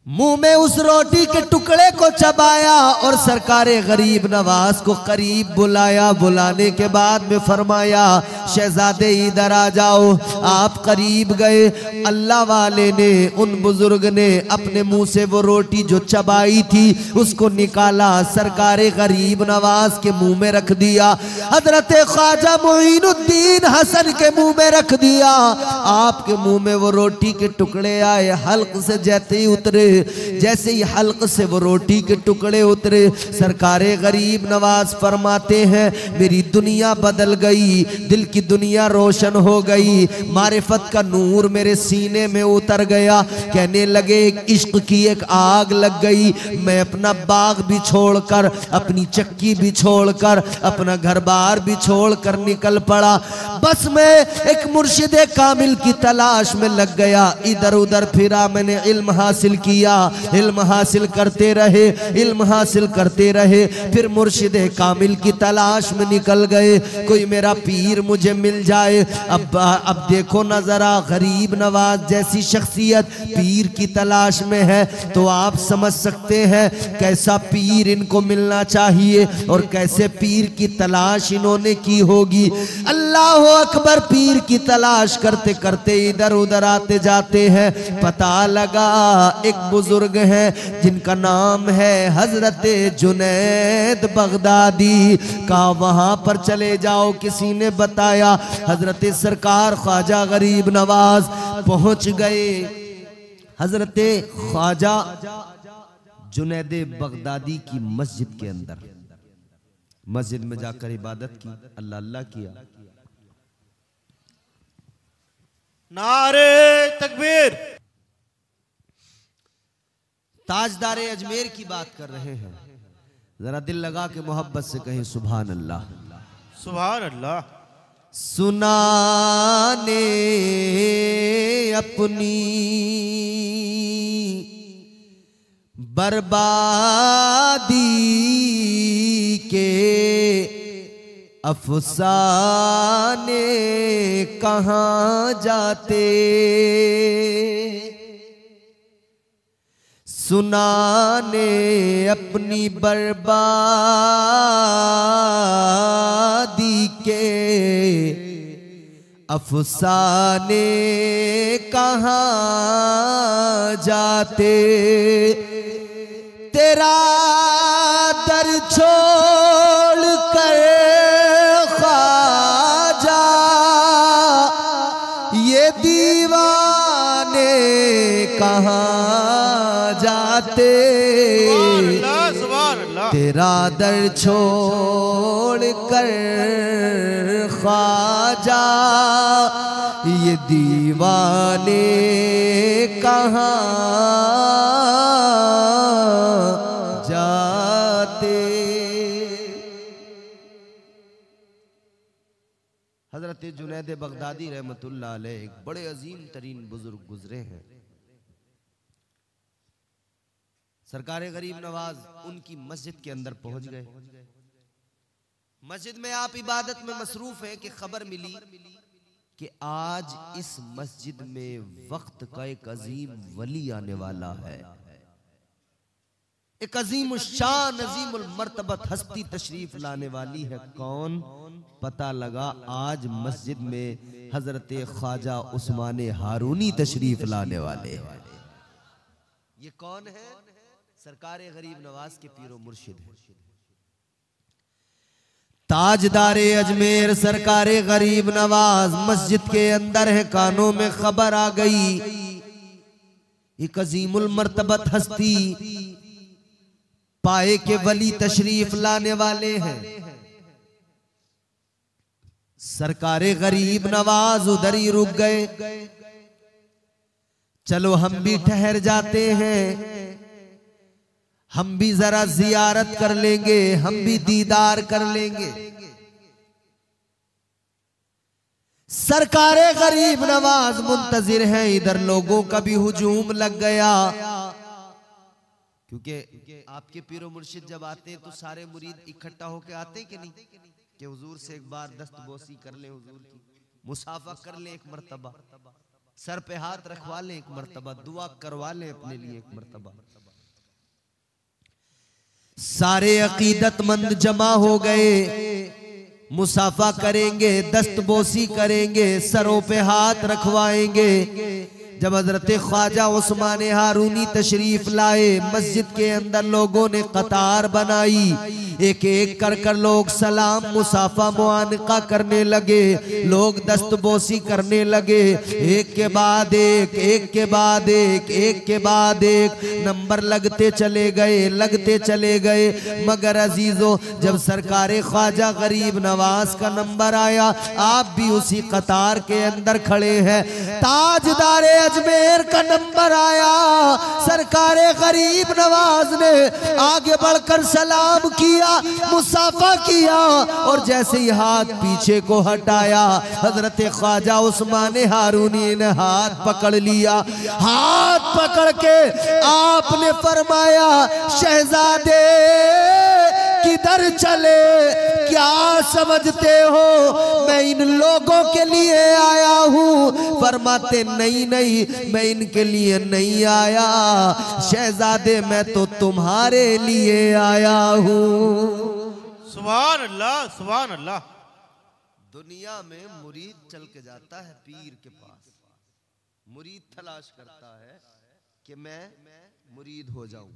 मुंह में उस रोटी के टुकड़े को चबाया और सरकारे गरीब नवाज को करीब बुलाया। बुलाने के बाद में फरमाया, शहजादे इधर आ जाओ। आप करीब गए, अल्लाह वाले ने, उन बुजुर्ग ने अपने मुंह से वो रोटी जो चबाई थी उसको निकाला, सरकारे गरीब नवाज के मुंह में रख दिया। हजरत ख्वाजा मोइनुद्दीन हसन के मुंह में रख दिया। आपके मुंह में वो रोटी के टुकड़े आए, हल्क से जैसे ही उतरे, जैसे ही हल्क से वो रोटी के टुकड़े उतरे, सरकारे गरीब नवाज फरमाते हैं, मेरी दुनिया बदल गई, दिल की दुनिया रोशन हो गई, मारिफत का नूर मेरे सीने में उतर गया। कहने लगे, इश्क की एक आग लग गई। मैं अपना बाग भी छोड़कर, अपनी चक्की भी छोड़कर, अपना घर बार भी छोड़कर निकल पड़ा। बस मैं एक मुर्शिदे कामिल की तलाश में लग गया। इधर उधर फिरा, मैंने इल्म हासिल किया, इल्म हासिल करते रहे, इल्म हासिल करते रहे। फिर मुर्शिदे कामिल की तलाश में निकल गए, कोई मेरा पीर मुझे मिल जाए। अब देखो ना जरा, गरीब नवाज जैसी शख्सियत पीर की तलाश में है, तो आप समझ सकते हैं कैसा पीर इनको मिलना चाहिए और कैसे पीर की तलाश इन्होंने की होगी। अल्लाह अकबर, पीर की तलाश करते करते इधर उधर आते जाते हैं। पता लगा एक बुजुर्ग है जिनका नाम है हजरत जुनैद बगदादी का, वहां पर चले जाओ। किसी ने बताया, हजरत सरकार ख्वाजा गरीब नवाज पहुंच गए। हजरत ख्वाजा जुनैद बगदादी की मस्जिद के अंदर, मस्जिद में जाकर इबादत की, अल्लाह अल्लाह किया। नारे तकबीर। ताजदारे अजमेर की बात कर रहे हैं, जरा दिल लगा के मोहब्बत से कहें सुभान अल्लाह, सुभान अल्लाह। सुनाने अपनी बर्बादी के अफसाने कहाँ जाते, सुनाने अपनी बर्बादी के अफसाने कहाँ जाते। तेरा दर छोड़ कर ख्वाजा ये दीवाने कहाँ जाते। तेरा दर छोड़ कर ख्वाजा ये दीवाने कहाँ जाते। हजरत जुनैद बगदादी रहमतुल्लाह अलैह एक बड़े अजीम तरीन बुजुर्ग गुजरे हैं। सरकार गरीब नवाज उनकी मस्जिद के अंदर पहुंच गए। मस्जिद में आप इबादत में मसरूफ हैं कि खबर मिली कि आज इस मस्जिद में वक्त का एक अजीम वली आने वाला है, एक अजीम शान अजीमुल मर्तबत हस्ती तशरीफ लाने वाली है। कौन? पता लगा आज मस्जिद में हजरत ख्वाजा उस्मान हारूनी तशरीफ लाने वाले हैं। ये कौन है? सरकार गरीब नवाज के पीरो मुर्शिद है, ताजदारे अजमेर सरकार गरीब नवाज मस्जिद के अंदर है। कानों में खबर आ गई, एक अजीमुल मर्तबत हस्ती पाए के वली तशरीफ लाने वाले हैं। सरकार गरीब नवाज उधर ही रुक गए। चलो हम भी ठहर जाते हैं, हम भी जरा जियारत कर लेंगे, हम भी दीदार कर लेंगे। सरकार गरीब नवाज मुंतजिर है, इधर लोगों का भी हुजूम लग गया, क्योंकि आपके पीरो मुर्शिद जब आते हैं तो सारे मुरीद इकट्ठा होके आते हैं कि नहीं, कि हुजूर से एक बार दस्तबोसी कर ले, हुजूर की मुसाफा कर ले एक मर्तबा, सर पे हाथ रखवा ले एक मर्तबा, दुआ करवा ले अपने लिए एक मर्तबा। सारे अकीदतमंद जमा हो गए, मुसाफा करेंगे, दस्तबोसी करेंगे, सरों पे हाथ रखवाएंगे। जब हजरत ख्वाजा उस्मान हारूनी तशरीफ लाए, मस्जिद के अंदर लोगों ने कतार बनाई, एक एक कर कर लोग सलाम मुसाफा मुआनका करने लगे, लोग दस्तबोसी करने लगे, एक के बाद एक, एक के बाद एक, एक के बाद एक, नंबर लगते चले गए, लगते चले गए। मगर अजीजों, जब सरकार ख्वाजा गरीब नवाज का नंबर आया, आप भी उसी कतार के अंदर खड़े हैं। ताजदारे अजमेर का नंबर आया, सरकार गरीब नवाज ने आगे बढ़कर सलाम किया, मुसाफा किया, और जैसे ही हाथ पीछे को हटाया, हजरत ख्वाजा उस्मान हारूनी ने हाथ पकड़ लिया। हाथ पकड़ के आपने फरमाया, शहजादे किधर चले, क्या समझते हो मैं इन लोगों के लिए आया हूँ? फरमाते नहीं नहीं, मैं इनके लिए नहीं आया शहजादे, मैं तो तुम्हारे लिए आया हूँ। सुभान अल्लाह, सुभान अल्लाह। दुनिया में मुरीद चल के जाता है पीर के पास, मुरीद तलाश करता है कि मैं मुरीद हो जाऊं,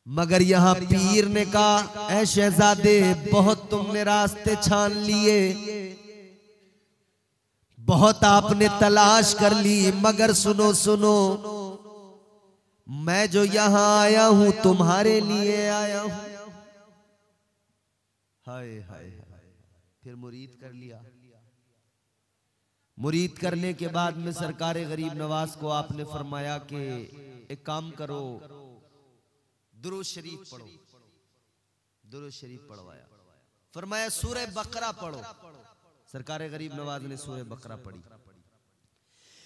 मगर यहाँ पीर ने कहा, ऐ शहजादे बहुत तुमने रास्ते छान लिए, बहुत आपने तलाश कर ली, मगर सुनो सुनो, मैं जो यहाँ आया हूं तुम्हारे लिए आया हूं। हाय हाय, फिर मुरीद कर लिया। मुरीद करने के बाद में सरकार गरीब नवाज को आपने फरमाया कि एक काम करो, दुरूद शरीफ पढ़ो। दुरूद शरीफ पढ़वाया, फरमाया सूरह बकरा पढ़ो। सरकार गरीब नवाज ने सूरह बकरा पढ़ी।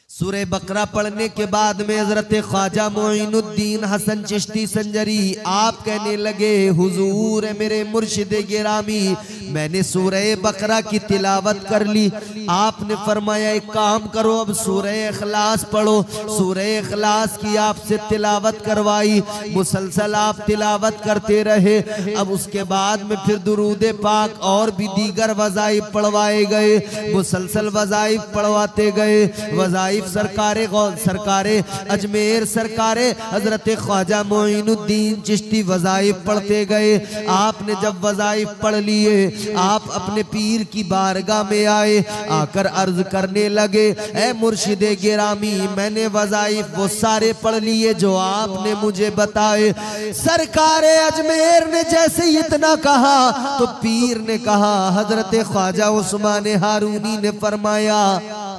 सूरह बकरा पढ़ने के बाद में हजरत ख्वाजा मोइनुद्दीन हसन चिश्ती संजरी आप कहने लगे, हुजूर मेरे मुर्शिद गिरामी, मैंने सूरह बकरा की तिलावत कर ली। आपने फरमाया एक काम करो, अब सूरह इखलास पढ़ो। सूरह इखलास की आपसे तिलावत करवाई, मुसलसल आप तिलावत करते रहे। अब उसके बाद में फिर दुरूद पाक और भी दीगर वज़ाइफ पढ़वाए गए, मुसलसल वज़ाइफ पढ़वाते गए। वज़ाइफ सरकारे अजमेर सरकारे हजरत ख्वाजा मोइनुद्दीन चिश्ती वज़ाइफ पढ़ते गए। आपने जब वज़ाइफ पढ़ लिए, आप अपने पीर की बारगाह में आए, आकर अर्ज करने लगे, ऐ मुर्शिद गिरामी, मैंने वज़ाइफ वो सारे पढ़ लिए जो आपने मुझे बताए। सरकारे अजमेर ने जैसे इतना कहा तो पीर ने कहा, हजरत ख्वाजा उस्मान हारूनी ने फरमाया,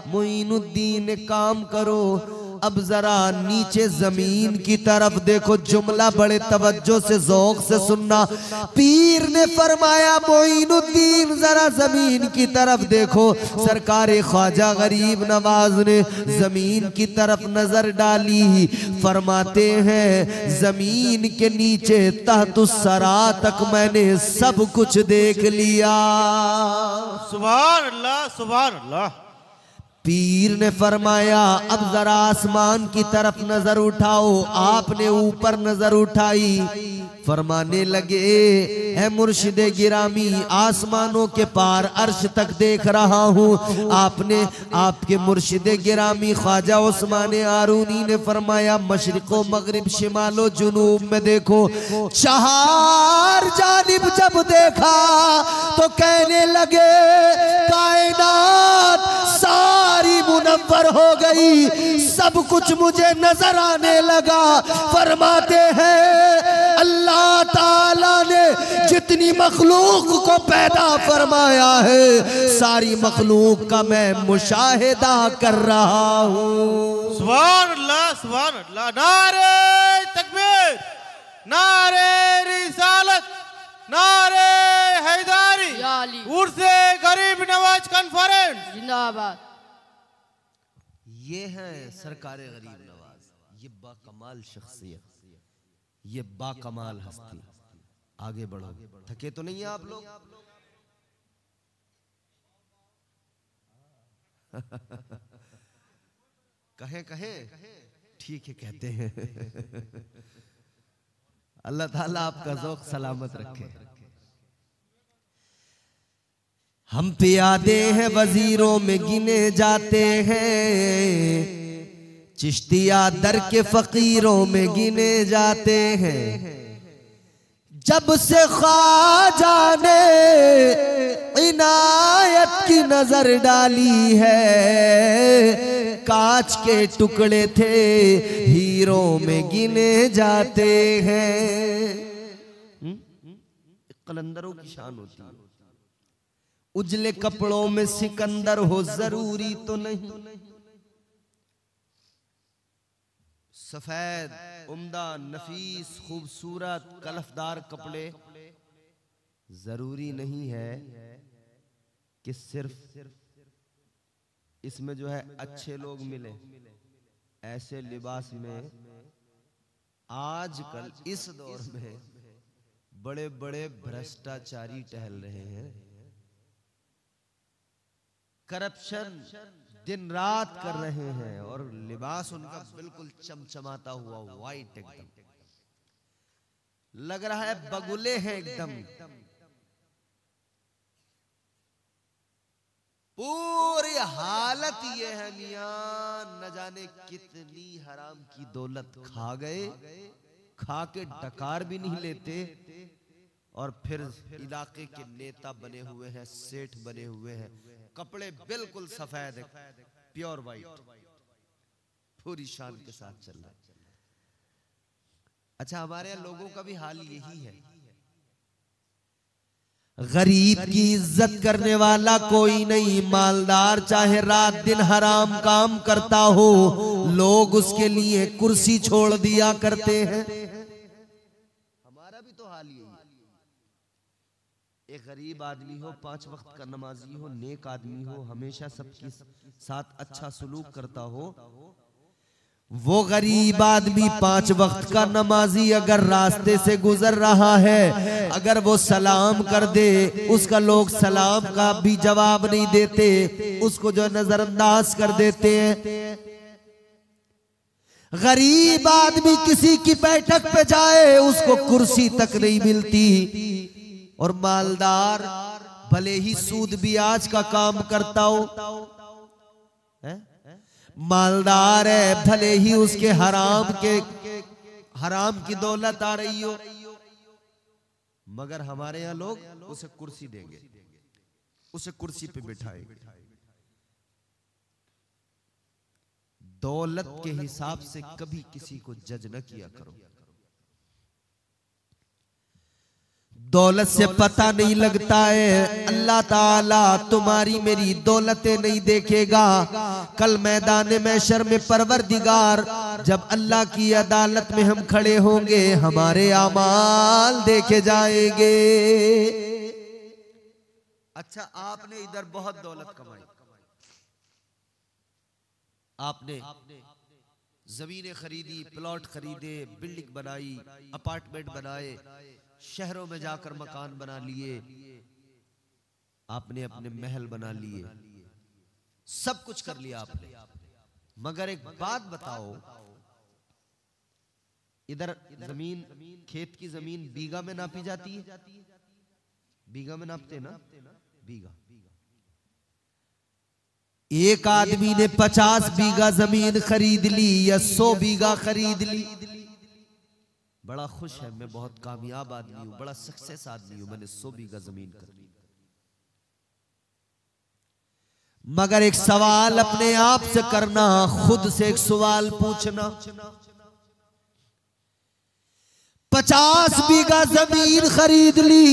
मोइनुद्दीन काम करो, अब जरा नीचे जमीन की तरफ देखो, जुमला बड़े तवज्जो से ज़ौक़ से सुनना। पीर ने फरमाया मोइनुद्दीन जरा जमीन की तरफ देखो। सरकार ख्वाजा गरीब नवाज ने जमीन की तरफ नजर डाली। फरमाते हैं जमीन के नीचे तहतुस्सरा तक मैंने सब कुछ देख लिया। सुभान अल्लाह, सुभान अल्लाह। पीर ने फरमाया अब जरा आसमान की तरफ नजर उठाओ। आपने ऊपर नजर उठाई, फरमाने लगे है मुर्शिदे गिरामी, आसमानों के पार अर्श तक देख रहा हूँ। आपने आपके मुर्शिदे गिरामी ख्वाजा उस्मान आरूनी ने फरमाया मशरिको मगरिब शिमालो जुनूब में देखो। चार जानिब जब देखा तो कहने लगे कायनात सारी मुनव्वर हो गई, सब कुछ मुझे नजर आने लगा। फरमाते हैं अल्लाह ताला ने जितनी मखलूक को पैदा फरमाया है, सारी मखलूक का मैं मुशाहिदा कर रहा हूँ। सुभान अल्लाह, सुभान अल्लाह। नारे तकबीर, नारे रिसालत, नारे हैदारी, उर्से गरीब नवाज कॉन्फ्रेंस जिंदाबाद। ये है सरकारे गरीब नवाज, ये बाकमाल शख्सियत, ये बाकमाल हस्ती। आगे बढ़ो, थके तो नहीं है आप लोग? कहें कहें, ठीक है कहते हैं। अल्लाह ताला आपका ज़ौक़ सलामत रखे। हम प्यादे हैं वजीरों में गिने जाते हैं, चिश्तिया दर के फकीरों में गिने जाते हैं। जब से ख्वाजा ने इनायत की नजर डाली है, कांच के टुकड़े थे हीरों में गिने जाते हैं। कलंदरों की शान होती है। उजले कपड़ों में सिकंदर हो जरूरी तो नहीं, सफेद उम्दा नफीस खूबसूरत कलफदार कपड़े जरूरी नहीं है कि सिर्फ इसमें जो है अच्छे लोग मिले। ऐसे लिबास में आजकल इस दौर में बड़े बड़े भ्रष्टाचारी टहल रहे हैं। करप्शन दिन रात कर रहे हैं और लिबास उनका बिल्कुल चमचमाता हुआ वाइट, एकदम लग रहा है बगुले हैं एकदम। पूरी हालत ये है मियां, न जाने कितनी हराम की दौलत खा गए, खा के डकार भी नहीं लेते और फिर इलाके के नेता बने हुए हैं, सेठ बने हुए हैं। कपड़े बिल्कुल सफेद है, प्योर वाइट, पूरी शान के साथ चल रहा है। अच्छा, हमारे यहाँ लोगों का भी हाल यही है। गरीब की इज्जत करने वाला कोई नहीं। मालदार चाहे रात दिन हराम काम करता हो, लोग उसके लिए कुर्सी छोड़ दिया करते हैं। हमारा भी तो हाल यही है। एक गरीब आदमी हो, 5 वक्त का नमाजी हो, नेक आदमी हो, हमेशा सबके साथ अच्छा सलूक करता हो, वो गरीब आदमी 5 वक्त का नमाजी अगर रास्ते से गुजर रहा है, अगर वो सलाम कर दे, उसका लोग सलाम का भी जवाब नहीं देते, उसको जो नजरअंदाज कर देते हैं। गरीब आदमी किसी की बैठक पे जाए, उसको कुर्सी तक नहीं मिलती। और मालदार भले ही सूद ब्याज का काम करता हो, मालदार है, भले ही उसके हराम की दौलत आ रही हो, मगर हमारे यहाँ लोग उसे कुर्सी देंगे, उसे कुर्सी पे बिठाएंगे। दौलत के हिसाब से कभी किसी को जज न किया करो। दौलत से पता नहीं लगता है, अल्लाह ताला तुम्हारी मेरी दौलतें नहीं देखेगा। कल मैदान महशर में परवरदिगार जब अल्लाह की अदालत में हम खड़े होंगे, हमारे आमाल देखे जाएंगे। अच्छा, आपने इधर बहुत दौलत कमाई, आपने जमीनें खरीदी, प्लॉट खरीदे, बिल्डिंग बनाई, अपार्टमेंट बनाए, शहरों में जाकर मकान बना लिए, आपने अपने महल बना लिए, सब कुछ कर लिया आपने। मगर एक बात बताओ, इधर जमीन, खेत की जमीन बीघा में नापी जाती है, बीघा में नापते ना, बीघा। एक आदमी ने 50 बीघा जमीन खरीद ली या 100 बीघा खरीद ली, बड़ा खुश है, मैं बहुत कामयाब आदमी हूं, बड़ा सक्सेस आदमी हूं, मैंने 100 बीघा जमीन कर ली। मगर एक सवाल अपने आप से करना, खुद से एक सवाल पूछना, 50 बीघा जमीन खरीद ली,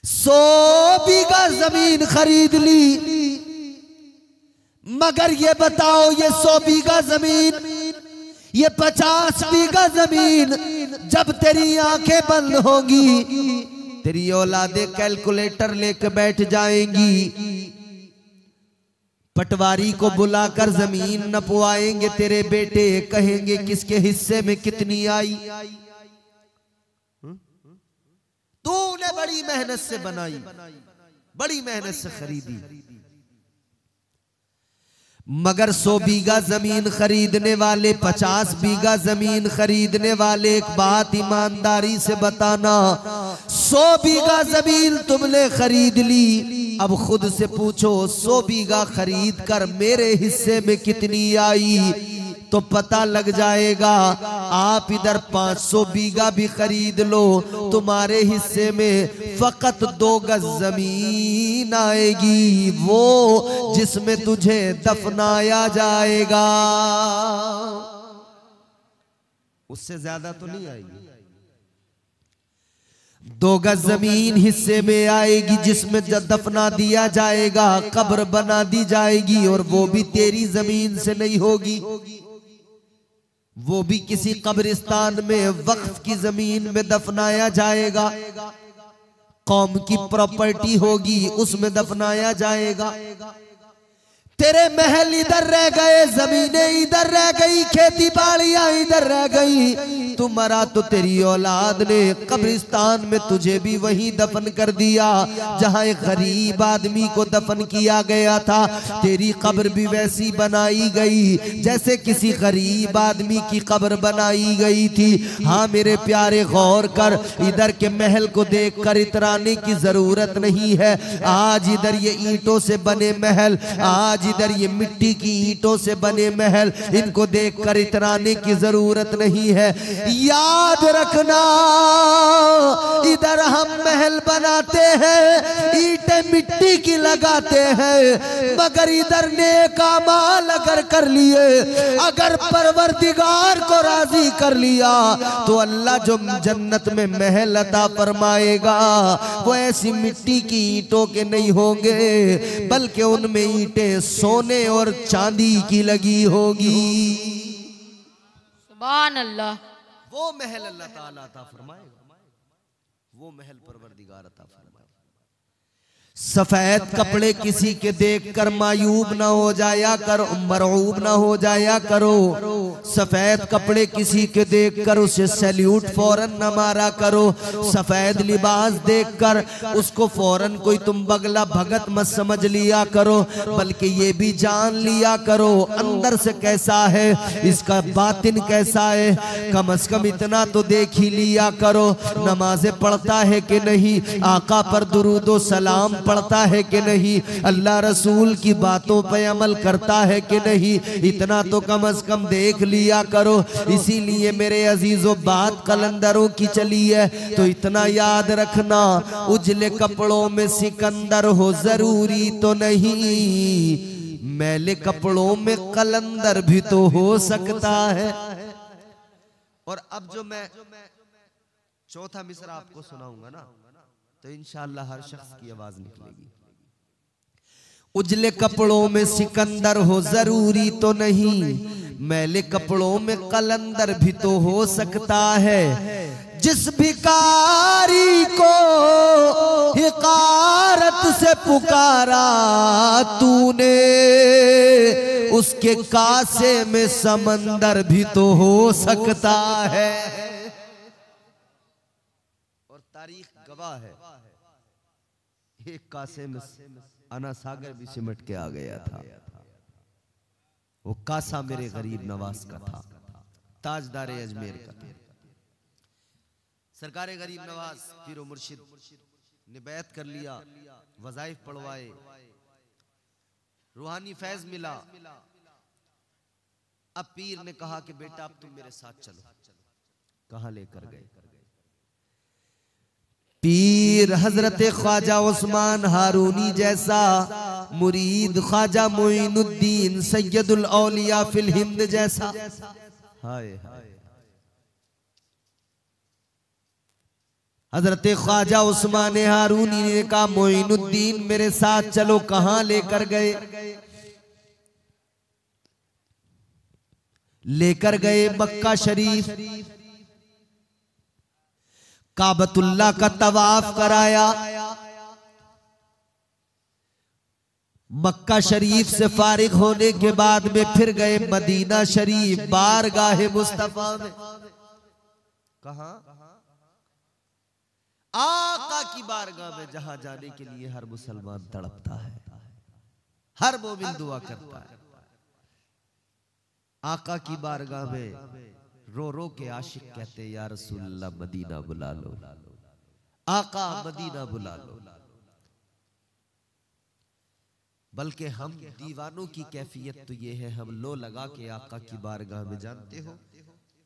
100 बीघा जमीन खरीद ली, मगर ये बताओ, ये 100 बीघा जमीन, ये 50 बीघा जमीन जब तेरी आंखें बंद होंगी, तेरी औलादे कैलकुलेटर लेके बैठ जाएंगी, पटवारी को बुलाकर जमीन नपवाएंगे, तेरे बेटे कहेंगे किसके हिस्से में कितनी आई। तूने बड़ी मेहनत से बनाई, बड़ी मेहनत से खरीदी, मगर 100 बीघा जमीन खरीदने वाले, 50 बीघा जमीन खरीदने वाले, एक बात ईमानदारी से बताना, 100 बीघा जमीन तुमने खरीद ली, अब खुद से पूछो 100 बीघा खरीद कर मेरे हिस्से में कितनी आई, तो पता लग जाएगा। आप इधर 500 बीघा भी खरीद लो, तुम्हारे हिस्से में फकत 2 गज जमीन आएगी, वो जिसमें तुझे दफनाया जाएगा, उससे ज्यादा तो नहीं आएगी। 2 गज जमीन हिस्से में आएगी, जिसमें दफना दिया जाएगा, कब्र बना दी जाएगी, और वो भी तेरी जमीन से नहीं होगी, वो भी किसी कब्रिस्तान में वक्फ की जमीन में दफनाया जाएगा, कौम की प्रॉपर्टी होगी, उसमें दफनाया जाएगा। तेरे महल इधर रह गए, जमीनें इधर रह गई, खेती बाड़ियां इधर रह गई, तू मरा तो तेरी औलाद ने कब्रिस्तान में तुझे भी वहीं दफन कर दिया जहां एक गरीब आदमी को दफन किया गया था, तेरी कब्र भी वैसी बनाई गई जैसे किसी गरीब आदमी की कब्र बनाई गई थी। हाँ मेरे प्यारे, गौर कर, इधर के महल को देख कर इतराने की जरूरत नहीं है। आज इधर ये ईंटों से बने महल, आज इधर ये मिट्टी की ईंटों से बने महल, इनको देखकर इतराने की जरूरत नहीं है। याद रखना, इधर हम महल बनाते हैं, ईंटें मिट्टी की लगाते हैं, मगर इधर नेक अमाल अगर कर लिए, अगर परवरदिगार को राजी कर लिया, तो अल्लाह जो जन्नत में महल अता फरमाएगा वो ऐसी मिट्टी की ईंटों के नहीं होंगे, बल्कि उनमें ईंटें सोने और चांदी की लगी होगी। सुभान अल्लाह। वो महल अल्लाह ताला अता फरमाएगा, वो महल परवरदिगार अता फरमाएगा। सफेद कपड़े किसी के देखकर मायूब ना हो जाया करो, मरऊब ना हो जाया करो। सफेद कपड़े किसी के देखकर उसे सैल्यूट फौरन न मारा करो। सफेद लिबास देखकर उसको फौरन कोई तुम बगला भगत मत समझ लिया करो, बल्कि ये भी जान लिया करो अंदर से कैसा है, इसका बातिन कैसा है। कम से कम इतना तो देख ही लिया करो, नमाजें पढ़ता है कि नहीं, आका पर दुरूदो सलाम पढ़ता है कि नहीं, अल्लाह रसूल की बातों पे अमल करता है कि नहीं, इतना तो कम से कम देख लिया करो। इसीलिए मेरे अजीजों, बात कलंदरों की चली है तो इतना याद रखना, उजले कपड़ों में सिकंदर हो जरूरी तो नहीं, मैले कपड़ों में कलंदर भी तो हो सकता है। और अब जो मैं चौथा मिसरा आपको सुनाऊंगा ना, तो इंशाअल्लाह हर शख्स की आवाज निकलेगी। उजले कपड़ों में सिकंदर हो जरूरी तो नहीं, मैले कपड़ों में कलंदर भी तो हो सकता है। जिस भिखारी को हिकारत से पुकारा तूने, उसके कासे में समंदर भी तो हो सकता है। और तारीख गवाह है, एक कासे में अना सागर भी सिमट के आ गया था। वो कासा मेरे गरीब नवाज का था, ताजदार अजमेर का था। सरकार गरीब नवाज पीरो मुर्शिद ने बैत कर लिया, वज़ाइफ पढ़वाए, रूहानी फैज मिला। अब पीर ने कहा कि बेटा अब तुम मेरे साथ चलो। कहां लेकर गए? पीर हजरत ख्वाजा उस्मान हारूनी जैसा, मुरीद ख्वाजा मोइनुद्दीन सैयदुल औलिया फिल हिंद जैसा। हाय हाय, हजरत ख्वाजा उस्मान हारूनी ने कहा मोइनुद्दीन मेरे साथ चलो। कहां लेकर गए? लेकर गए मक्का शरीफ, काबतुल्लाह का तवाफ कराया। मक्का शरीफ से फारिग होने के बाद में फिर गए मदीना शरीफ, बारगाहे मुस्तफा में। कहां? आका की बारगाह में, जहां जाने के लिए हर मुसलमान तड़पता है, हर मोमिन दुआ करता है। आका की बारगाह में रो रो के आशिक कहते या रसूलल्लाह मदीना बुला लो, आका मदीना बुला लो। बल्कि हम दीवानों की कैफियत तो ये है, हम लो लगा के आका की बारगाह में, जानते हो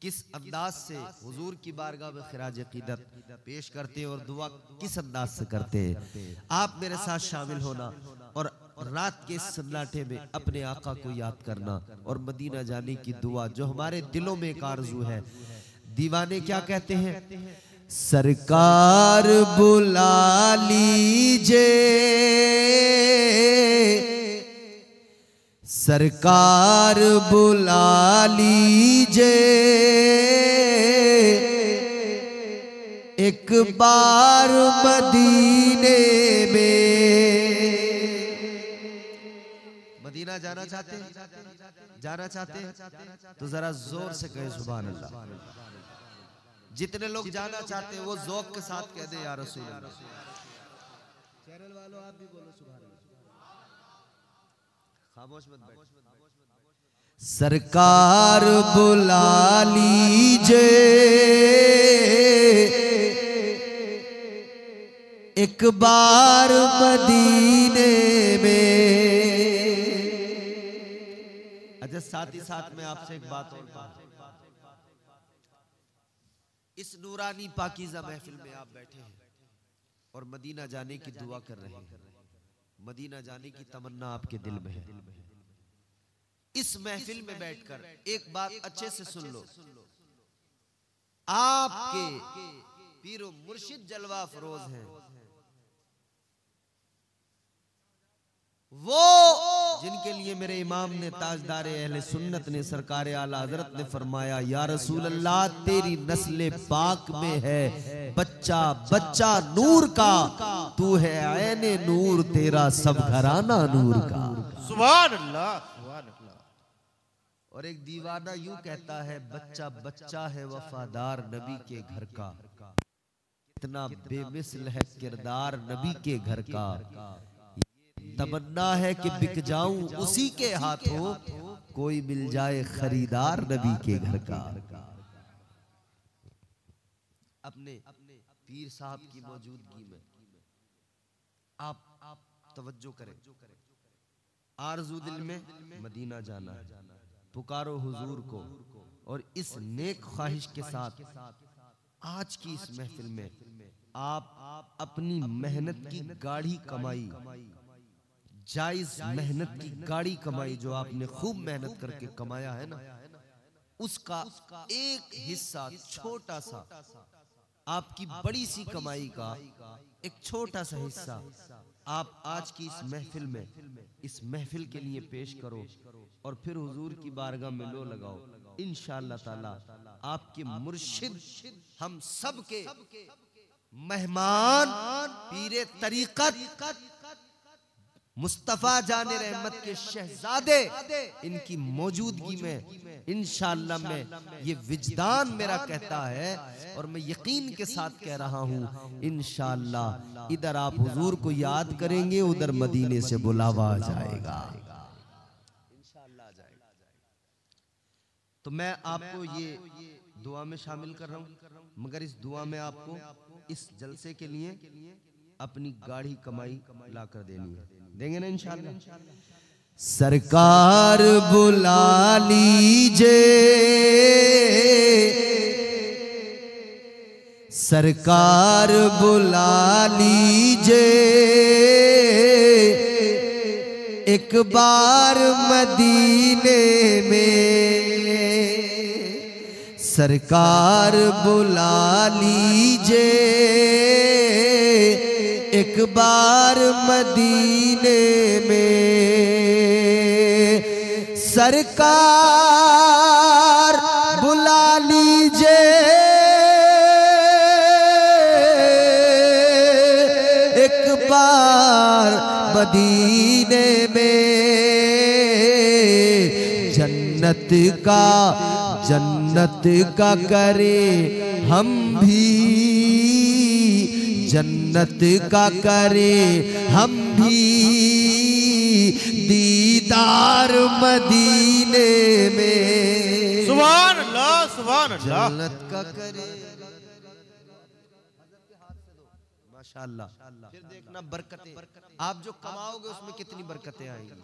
किस अंदाज से हुजूर की बारगाह में खिराज अकीदत पेश करते हैं और दुआ किस अंदाज से करते हैं। आप मेरे साथ शामिल होना और रात के इस सन्नाटे में अपने आका को याद करना और मदीना जाने की दुआ, जो हमारे दिलों में एक आरज़ू है। दीवाने क्या कहते हैं? सरकार बुला लीजिए, सरकार बुला लीजिए, एक बार मदीने में। मदीना जाना चाहते हैं? जाना चाहते हैं तो जरा जोर से कहे सुभान अल्लाह। जितने लोग जाना चाहते हैं वो ज़ौक़ के साथ कह दे या रसूल अल्लाह। चैनल वालों आप भी बोलो सुभान अल्लाह, खामोश मत बैठो। सरकार बुला लीजिए, एक बार मदीने में। अच्छा, साथ ही साथ में आपसे एक बात और कहूं। इस नूरानी पाकीज़ा महफिल में आप बैठे हैं और मदीना जाने की दुआ कर रहे हैं, मदीना जाने की तमन्ना आपके दिल में है। इस महफिल में बैठकर एक बात अच्छे से सुन लो, आपके पीरो मुर्शिद जलवा फरोज हैं, वो जिनके लिए मेरे इमाम ने ताजदार अहले सुन्नत ने सरकार आला हजरत ने फरमाया या रसूल अल्लाह तेरी नस्ले पाक में है बच्चा बच्चा नूर का, तू है ऐने नूर तेरा सब घराना नूर का। सुभान अल्लाह, सुभान अल्लाह। और एक दीवाना यूं कहता है बच्चा बच्चा है वफादार नबी के घर का, कितना बेमिसल है किरदार नबी के घर का। तमन्ना है कि बिक जाऊं उसी के हाथों, कोई मिल जाए खरीदार नबी के घर का। अपने पीर साहब की मौजूदगी में आप तवज्जो करें। आरज़ू दिल में मदीना जाना है, पुकारो हुजूर को और इस नेक ख्वाहिश के साथ आज की इस महफिल में आप अपनी मेहनत की गाढ़ी कमाई, जायज मेहनत की गाड़ी कमाई, जो आपने खूब मेहनत करके कमाया है ना, उसका एक हिस्सा छोटा सा आपकी बड़ी सी कमाई का एक छोटा सा हिस्सा आप आज की इस महफिल के लिए पेश करो और फिर हुजूर की बारगाह में लो लगाओ। इंशाअल्लाह ताला आपके मुर्शिद हम सब के मेहमान पीरे तरीक़त मुस्तफा जाने रहमत के शहजादे इनकी मौजूदगी में इंशाअल्लाह में ये विजदान मेरा कहता है और मैं यकीन के साथ कह रहा हूँ इंशाअल्लाह इधर आप हुजूर को याद करेंगे, उधर मदीने से बुलावा आ जाएगा इंशाअल्लाह आ जाएगा। तो मैं आपको ये दुआ में शामिल कर रहा हूँ, मगर इस दुआ में आपको इस जलसे के लिए अपनी गाढ़ी कमाई ला कर देनी है। देंगे ना इंशाअल्लाह। सरकार बुला लीजिए, सरकार बुला लीजिए, एक बार मदीने में सरकार बुला लीजिए, एक बार मदीने में सरकार बुला लीजिए, एक बार मदीने में जन्नत का करे हम भी, जन्नत का करे हम भी दीदार मदीने में। सुभान अल्लाह, सुभान अल्लाह। जन्नत का करे माशाअल्लाह। फिर देखना बरकतें आप जो कमाओगे उसमें कितनी बरकतें आएंगी।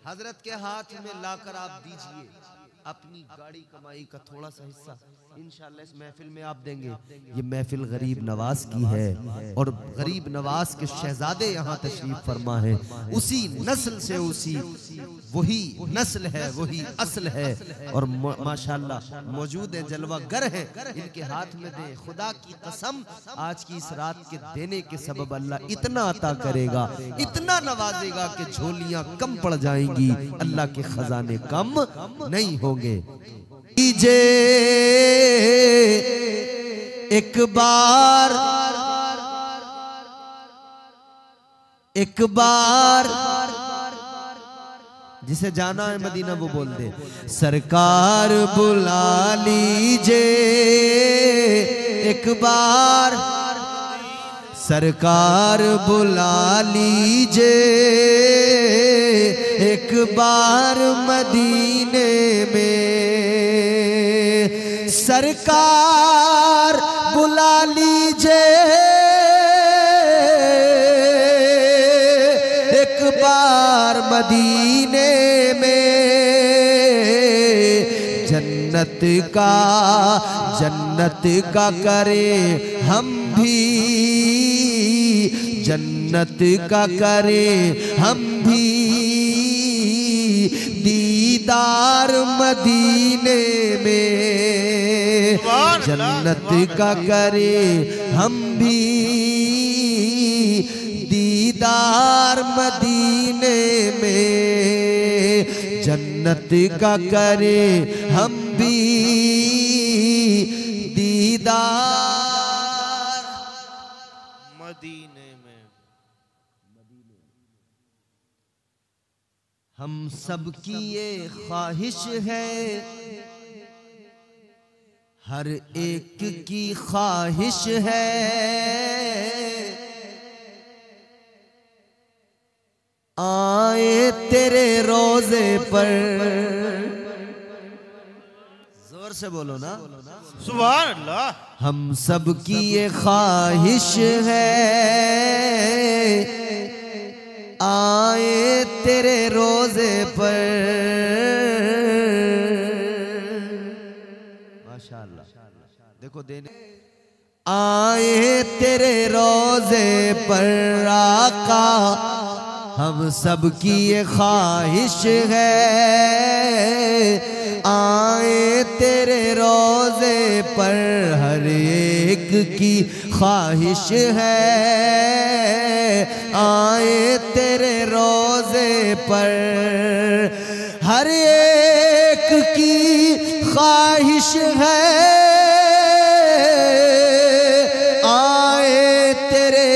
हजरत के हाथ में लाकर आप दीजिए अपनी गाड़ी कमाई का थोड़ा सा हिस्सा, इंशाअल्लाह इस महफिल में आप देंगे। ये महफिल गरीब नवाज की है और गरीब नवाज के शहजादे यहाँ तशरीफ फरमा है। उसी नस्ल से वही नस्ल है, वही असल है और माशाअल्लाह मौजूद है, जलवागर है। इनके हाथ में दे, खुदा की कसम आज की इस रात के देने के सबब अल्लाह इतना अता करेगा, इतना नवाजेगा कि झोलियां कम पड़ जाएंगी, अल्लाह के खजाने कम नहीं होंगे। कीजिए एक बार जिसे जाना है मदीना वो बोल दे। सरकार बुला लीजिए एक बार, सरकार बुला लीजिए एक बार मदीने में, सरकार बुला लीजिए एक बार मदीने में, जन्नत का करे हम भी, जन्नत का करे हम भी दीदार मदीने में, जन्नत का करे हम भी दीदार मदीने में, जन्नत का करे हम भी दीदार मदीने में। हम सब की ये ख्वाहिश है, हर एक की ख्वाहिश है, आए तेरे रोजे पर। जोर से बोलो ना, सुभान अल्लाह। हम सब की ये ख्वाहिश है, आए तेरे रोजे पर। माशाअल्लाह, देखो देने आए तेरे रोजे पर आका, हम सब की ये ख्वाहिश है, आए तेरे रोज़े पर, हर एक की ख्वाहिश है, आए तेरे रोज़े पर, हर एक की ख्वाहिश है, आए तेरे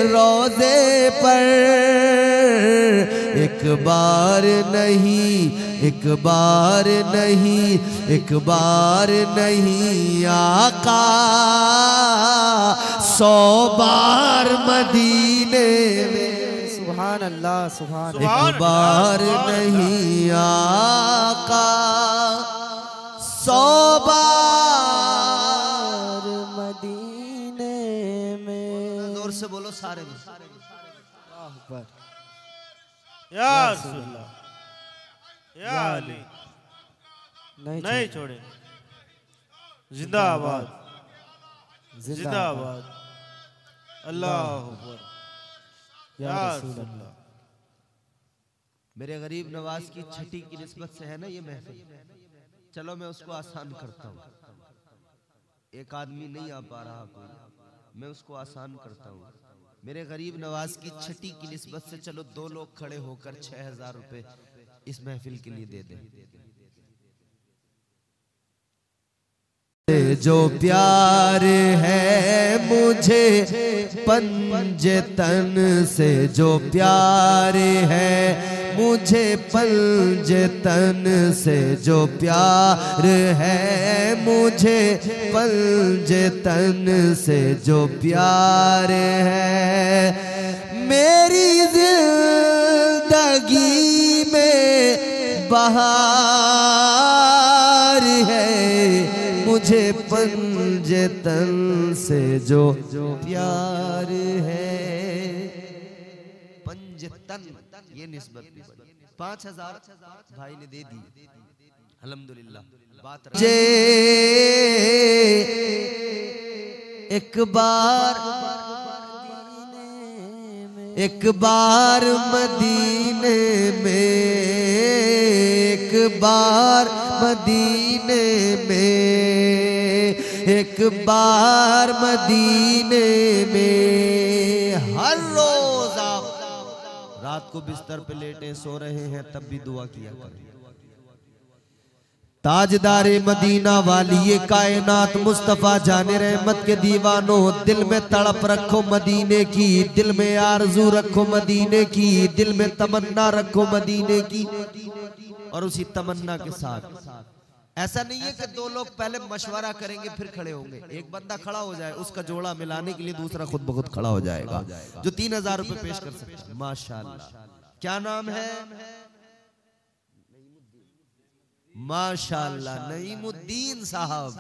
रोज़े पर, एक बार नहीं, एक बार नहीं, एक बार नहीं आका, 100 बार मदीने में। सुभान अल्लाह, सुभान सुभान अल्लाह। एक बार नहीं आका, 100 बार मदीने में। जोर से बोलो सारे में। अल्लाह अकबर। या रसूलुल्लाह, या अली, नहीं छोड़े। जिंदाबाद, जिंदाबाद। अल्लाह अकबर। या या रसूल अल्लाह। रसूलुल्लाह। मेरे गरीब नवाज की छठी की निस्बत से है ना ये महफिल, चलो मैं उसको आसान करता हूँ। एक आदमी नहीं आ पा रहा कोई, मैं उसको आसान करता हूँ। मेरे गरीब नवाज की छठी की निस्बत से चलो 2 लोग खड़े होकर 6000 रुपए इस महफिल के लिए दे दें। जो प्यार है मुझे पंजतन से, जो प्यार है मुझे पंजतन से, जो प्यार है मुझे पंजतन से, जो प्यार है मेरी जिंदगी में बहार है, मुझे पंजतन से जो प्यार है। पंजतन ये निस्बत 5000 भाई ने दे दी, अल्हम्दुलिल्लाह। बात जे एक बार मदीने में, एक बार मदीने में, एक बार मदीने में। हर रोज आप रात को बिस्तर पे लेटे सो रहे हैं तब भी दुआ किया करें। ताजदारे मदीना वाली ये कायनात मुस्तफा जाने रहमत के दीवानों, दिल में तड़प रखो मदीने की, दिल में आरज़ू रखो मदीने की, दिल में तमन्ना रखो मदीने की। और उसी तमन्ना के साथ ऐसा नहीं है कि 2 लोग पहले मशवरा करेंगे फिर खड़े होंगे। एक बंदा खड़ा हो जाए, उसका जोड़ा मिलाने के लिए दूसरा खुद ब खुद खड़ा हो जाएगा, जो 3000 रुपए पेश कर सकता है। माशाअल्लाह। क्या नाम है? माशाअल्लाह, नईमुद्दीन साहब।